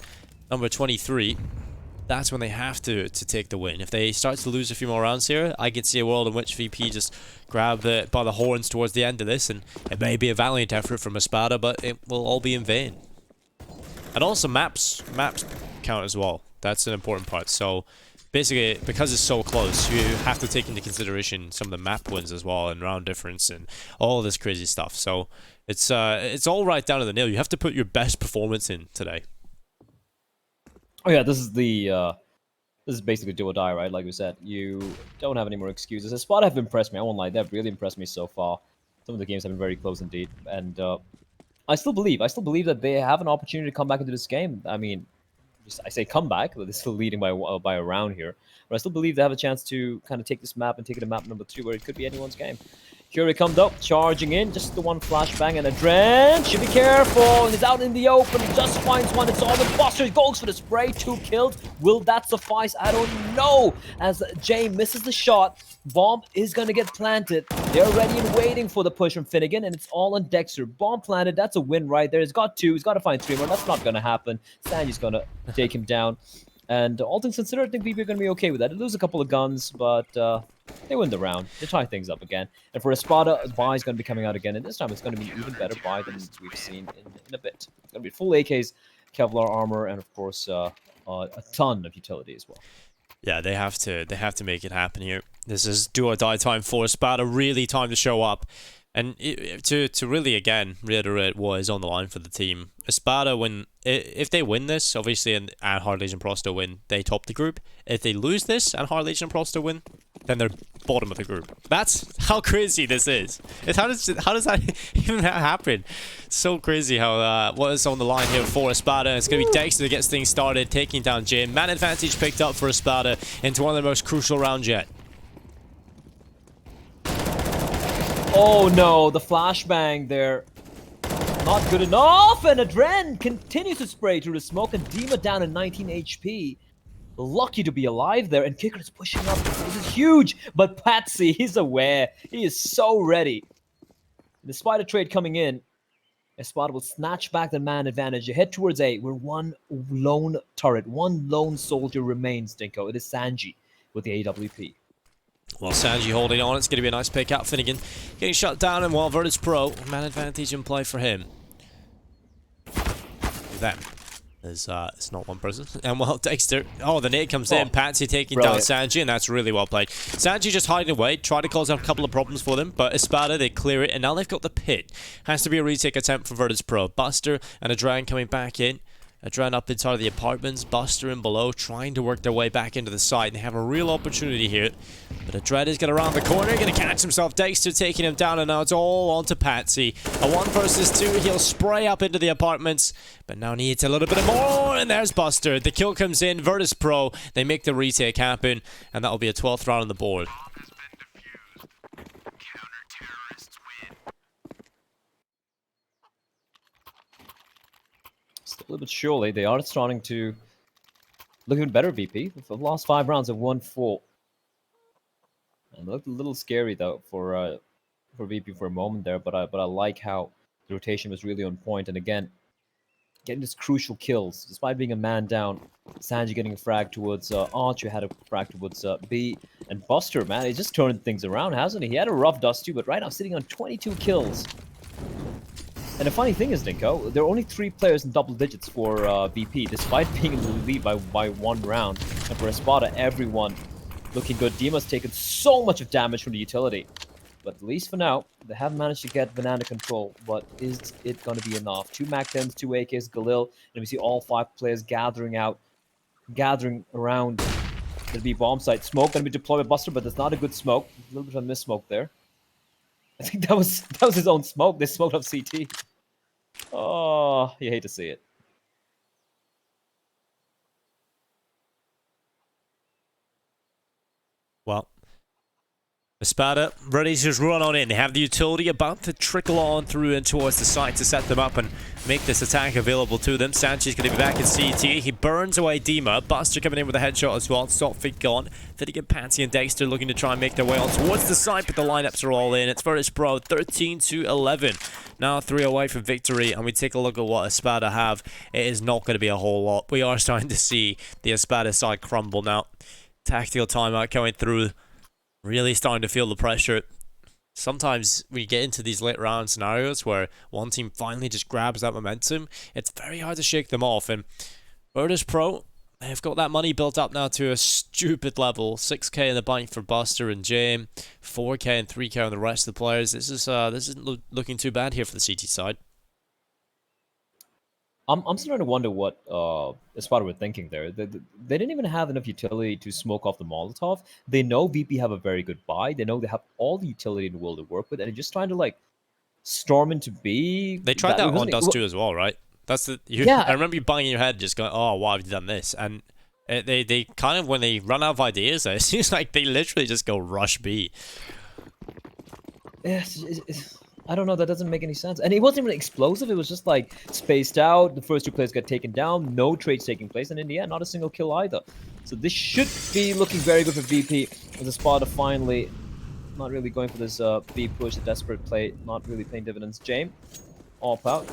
number 23. That's when they have to take the win. If they start to lose a few more rounds here, I could see a world in which VP just grab it by the horns towards the end of this, and it may be a valiant effort from ESPADA, but it will all be in vain. And also maps count as well. That's an important part. So basically, because it's so close, you have to take into consideration some of the map wins as well, and round difference, and all this crazy stuff. So it's all right down to the nail. You have to put your best performance in today. Oh yeah, this is basically do or die, right? Like we said, you don't have any more excuses. ESPADA have impressed me. I won't lie, they've really impressed me so far. Some of the games have been very close indeed, and I still believe that they have an opportunity to come back into this game. I mean, I say comeback, but they're still leading by a round here. But I still believe they have a chance to kind of take this map and take it to map number 3, where it could be anyone's game. Here he comes up, charging in. Just the one flashbang and a Dren. Should be careful. And he's out in the open. He just finds one. It's all the Buster. He goes for the spray. 2 kills. Will that suffice? I don't know. As Jay misses the shot, bomb is going to get planted. They're ready and waiting for the push from Finnegan, and it's all on Dexter. Bomb planted. That's a win right there. He's got 2. He's got to find 3 more. That's not going to happen. Sanji's going to take him down. And all things considered, I think VP are going to be okay with that. They lose a couple of guns, but they win the round. They tie things up again. And for ESPADA, a buy is going to be coming out again. And this time it's going to be an even better buy than we've seen in a bit. It's going to be full AKs, Kevlar armor, and of course a ton of utility as well. Yeah, they have to make it happen here. This is do or die time for ESPADA. Really time to show up. And to really, again, reiterate what is on the line for the team. ESPADA, if they win this, obviously, and Hard Legion Prosto win, they top the group. If they lose this and Hard Legion Prosto win, then they're bottom of the group. That's how crazy this is. How does that even happen? So crazy how what is on the line here for ESPADA. It's going to be Dexter that gets things started, taking down Jim. Man advantage picked up for ESPADA into one of the most crucial rounds yet. Oh no, the flashbang there. Not good enough, and Adren continues to spray through the smoke, and Dima down at 19 HP. Lucky to be alive there, and Kicker is pushing up. This is huge, but Patsy, he's aware. He is so ready. Despite a trade coming in, ESPADA will snatch back the man advantage. You head towards A, where one lone turret, one lone soldier remains, Dinko. It is Sanji with the AWP. Well, Sanji holding on. It's going to be a nice pick out. Finnegan getting shut down, and while Virtus.pro, man advantage in play for him. Them. There's it's not one person. And well, Dexter. Oh, the nade comes in. Patsy taking down Sanji, and that's really well played. Sanji just hiding away, trying to cause a couple of problems for them, but ESPADA, they clear it, and now they've got the pit. Has to be a retake attempt for Virtus.pro. Buster and Adran coming back in. Adran up inside of the apartments, Buster in below, trying to work their way back into the site. They have a real opportunity here. But Adran is going to round the corner, going to catch himself. Dexter taking him down, and now it's all on to Patsy. A 1 versus 2, he'll spray up into the apartments, but now needs a little bit more, and there's Buster. The kill comes in, Virtus.pro, they make the retake happen, and that'll be a 12th round on the board. Slowly but surely, they are starting to look even better, VP. The last 5 rounds have won 4. And it looked a little scary though for VP for a moment there, but I like how the rotation was really on point. And again, getting these crucial kills, despite being a man down. Sanji getting a frag towards Archer, had a frag towards B, and Buster, man, he's just turning things around, hasn't he? He had a rough dust too, but right now sitting on 22 kills. And the funny thing is, Dinko, there are only 3 players in double digits for VP, despite being in the lead by 1 round. And for ESPADA, everyone looking good. Dima's taken so much of damage from the utility. But at least for now, they have managed to get banana control. But is it going to be enough? 2 MAC-10s, 2 AKs, Galil, and we see all 5 players gathering around the B bomb site. Smoke going to be deployed by Buster, but that's not a good smoke. A little bit of miss smoke there. I think that was his own smoke. They smoked up CT. Oh, you hate to see it. Well, ESPADA ready to just run on in. They have the utility about to trickle on through and towards the site to set them up and make this attack available to them. Sanchez going to be back in CT. He burns away Dima. Buster coming in with a headshot as well. Stopfit gone. Finnegan, Patsy, and Dexter looking to try and make their way on towards the site, but the lineups are all in. It's Virtus.pro 13-11. Now 3 away from victory, and we take a look at what ESPADA have. It is not going to be a whole lot. We are starting to see the ESPADA side crumble now. Tactical timeout coming through. Really starting to feel the pressure. Sometimes we get into these late round scenarios where one team finally just grabs that momentum. It's very hard to shake them off. And Virtus.pro, they've got that money built up now to a stupid level. 6k in the bank for Buster and Jame, 4k and 3k on the rest of the players. This isn't looking too bad here for the CT side. I'm starting to wonder what ESPADA were thinking there. They didn't even have enough utility to smoke off the Molotov. They know VP have a very good buy. They know they have all the utility in the world to work with, and they're just trying to like storm into B. They tried that on Dust 2 as well, right? That's the yeah. I remember you banging your head, just going, "Oh, why have you done this?" And they kind of, when they run out of ideas, it seems like they literally just go rush B. I don't know. That doesn't make any sense. And it wasn't even explosive. It was just like spaced out. The first two players got taken down. No trades taking place, and in the end, not a single kill either. So this should be looking very good for VP as a Sparta finally not really going for this B push, the desperate play, not really paying dividends. James, all out,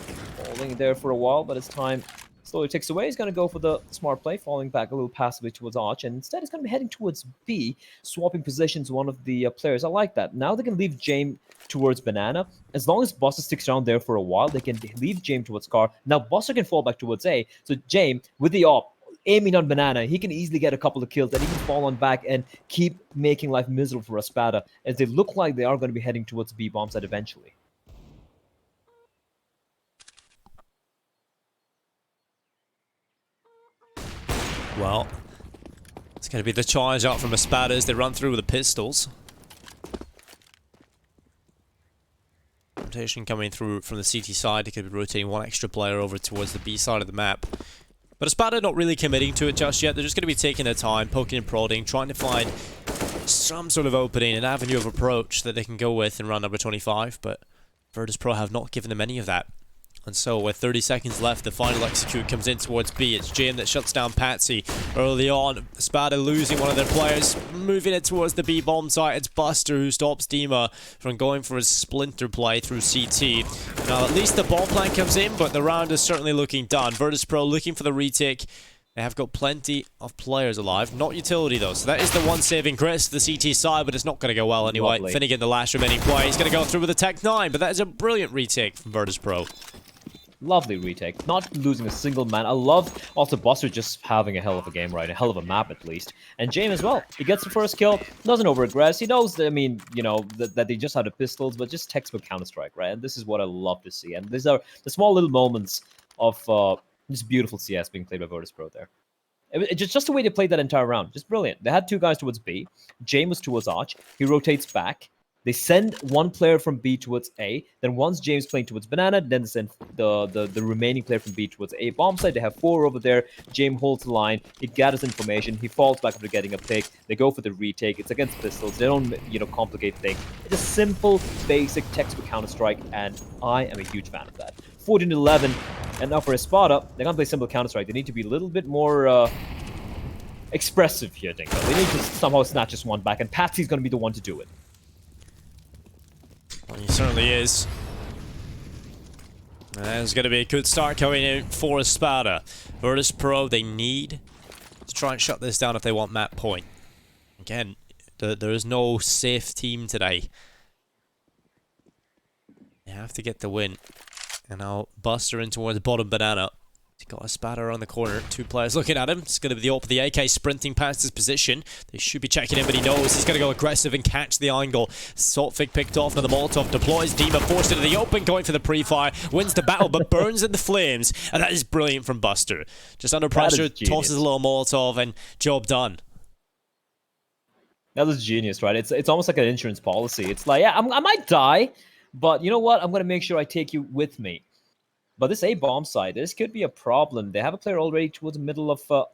holding there for a while, but as time slowly ticks away, he's going to go for the smart play, falling back a little passively towards Arch, and instead he's going to be heading towards B, swapping positions one of the players. I like that. Now they can leave James towards Banana. As long as Buster sticks around there for a while, they can leave James towards Car. Now Buster can fall back towards A, so James, with the op, aiming on Banana, he can easily get a couple of kills, and he can fall on back and keep making life miserable for ESPADA, as they look like they are going to be heading towards B bomb site eventually. Well, it's going to be the charge out from ESPADA as they run through with the pistols. Rotation coming through from the CT side. They could be rotating one extra player over towards the B side of the map. But ESPADA not really committing to it just yet. They're just going to be taking their time, poking and prodding, trying to find some sort of opening, an avenue of approach that they can go with in round number 25. But Virtus.pro have not given them any of that. And so with 30 seconds left, the final execute comes in towards B. It's Jim that shuts down Patsy early on. ESPADA losing one of their players, moving it towards the B bomb site. It's Buster who stops Dima from going for his splinter play through CT. Now at least the bomb plan comes in, but the round is certainly looking done. Virtus.pro looking for the retake. They have got plenty of players alive. Not utility though, so that is the one saving grace to the CT side, but it's not going to go well anyway. Lovely. Finnegan, the last remaining play, he's going to go through with a Tech 9, but that is a brilliant retake from Virtus.pro. Lovely retake, not losing a single man. I love also Buster just having a hell of a game, right? A hell of a map at least. And James as well. He gets the first kill, doesn't over-aggress. He knows that, I mean, you know, that they just had the pistols, but just textbook Counter-Strike, right? And this is what I love to see. And these are the small little moments of this beautiful CS being played by Virtus.pro there. It's just the way they played that entire round. Just brilliant. They had two guys towards B. James was towards Arch. He rotates back. They send one player from B towards A. Then once James playing towards Banana, then they send the remaining player from B towards A bomb site. They have four over there. James holds the line. He gathers information. He falls back after getting a pick. They go for the retake. It's against pistols. They don't, you know, complicate things. It's a simple, basic textbook Counter-Strike, and I am a huge fan of that. 14-11, and now for ESPADA, they're gonna play simple Counter-Strike. They need to be a little bit more expressive here, Dinko. They need to somehow snatch this one back, and Patsy's gonna be the one to do it. Well, he certainly is. There's going to be a good start coming in for ESPADA. Virtus.pro, they need to try and shut this down if they want map point. Again, there is no safe team today. They have to get the win. And now Buster in towards the bottom Banana. He's got ESPADA around the corner. Two players looking at him. It's going to be the AWP of the AK sprinting past his position. They should be checking him, but he knows he's going to go aggressive and catch the angle. Saltfig picked off. Now the Molotov deploys. Dima forced into the open, going for the pre-fire. Wins the battle, but burns in the flames. And that is brilliant from Buster. Just under pressure, tosses a little Molotov, and job done. That was genius, right? It's almost like an insurance policy. It's like, yeah, I might die, but you know what? I'm going to make sure I take you with me. But this A bomb site, this could be a problem. They have a player already towards the middle of sort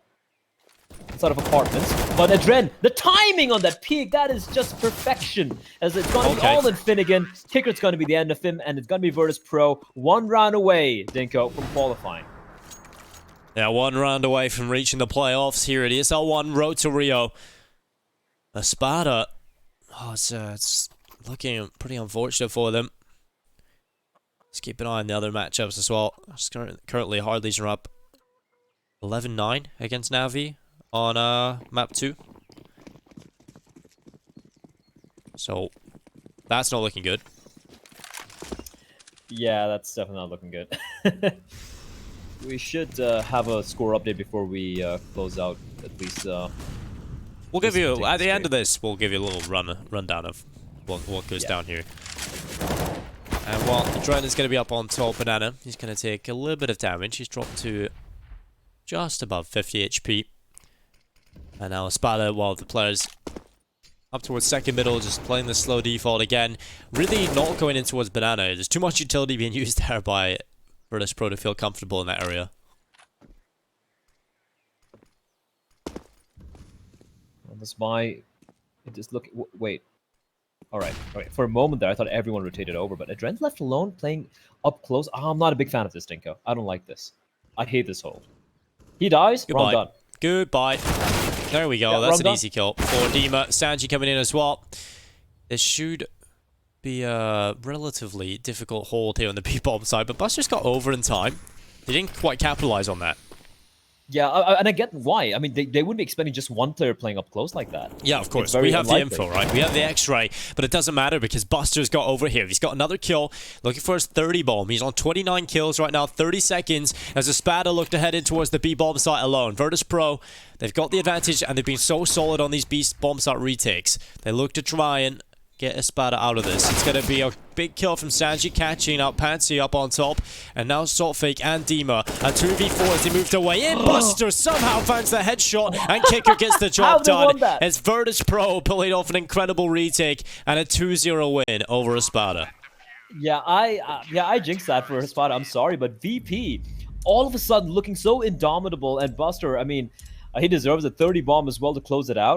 of apartments. But Adren, the timing on that peak, that is just perfection. As it's going to be all in Finnegan. Kicker's going to be the end of him, and it's going to be Virtus.pro. One round away, Dinko, from qualifying. Yeah, one round away from reaching the playoffs here at ESL 1 Road to Rio. ESPADA, it's looking pretty unfortunate for them. Let's keep an eye on the other matchups as well. Currently, Hardleys are up 11-9 against Navi on map 2. So, that's not looking good. Yeah, that's definitely not looking good. We should have a score update before we close out, at least. We'll give you, at the end of this, we'll give you a little rundown of what goes down here. And while Adren is going to be up on top, Banana, he's going to take a little bit of damage. He's dropped to just above 50 HP. And now ESPADA, while the players up towards second middle, just playing the slow default again. Really not going in towards Banana. There's too much utility being used there by Virtus.pro to feel comfortable in that area. Well, that's why... Just look... Wait. All right. For a moment there, I thought everyone rotated over, but Adren's left alone playing up close. Oh, I'm not a big fan of this, Dinko. I don't like this. I hate this hold. He dies. Goodbye. Wrong done. Goodbye. There we go. Yeah, That's an wrong easy kill for Dima. Sanji coming in as well. This should be a relatively difficult hold here on the B-bomb side, but Buster's got over in time. They didn't quite capitalize on that. Yeah, and I get why. I mean, they wouldn't be expecting just one player playing up close like that. Yeah, of course. very We have unlikely. the info, right? We have the X-ray, but it doesn't matter because Buster's got over here. He's got another kill, looking for his 30 bomb. He's on 29 kills right now, 30 seconds, as ESPADA look to head in towards the B-bomb site alone. Virtus.pro, they've got the advantage, and they've been so solid on these B-bomb site retakes. They look to try and get ESPADA out of this. It's going to be a big kill from Sanji, catching out Pansy up on top. And now Saltfake and Dima. A 2v4 as they moved away in. Buster somehow finds the headshot, and Kicker gets the job done. It's Virtus.pro pulling off an incredible retake and a 2-0 win over ESPADA. Yeah, I jinxed that for ESPADA. I'm sorry, but VP, all of a sudden looking so indomitable, and Buster, I mean, he deserves a 30 bomb as well to close it out.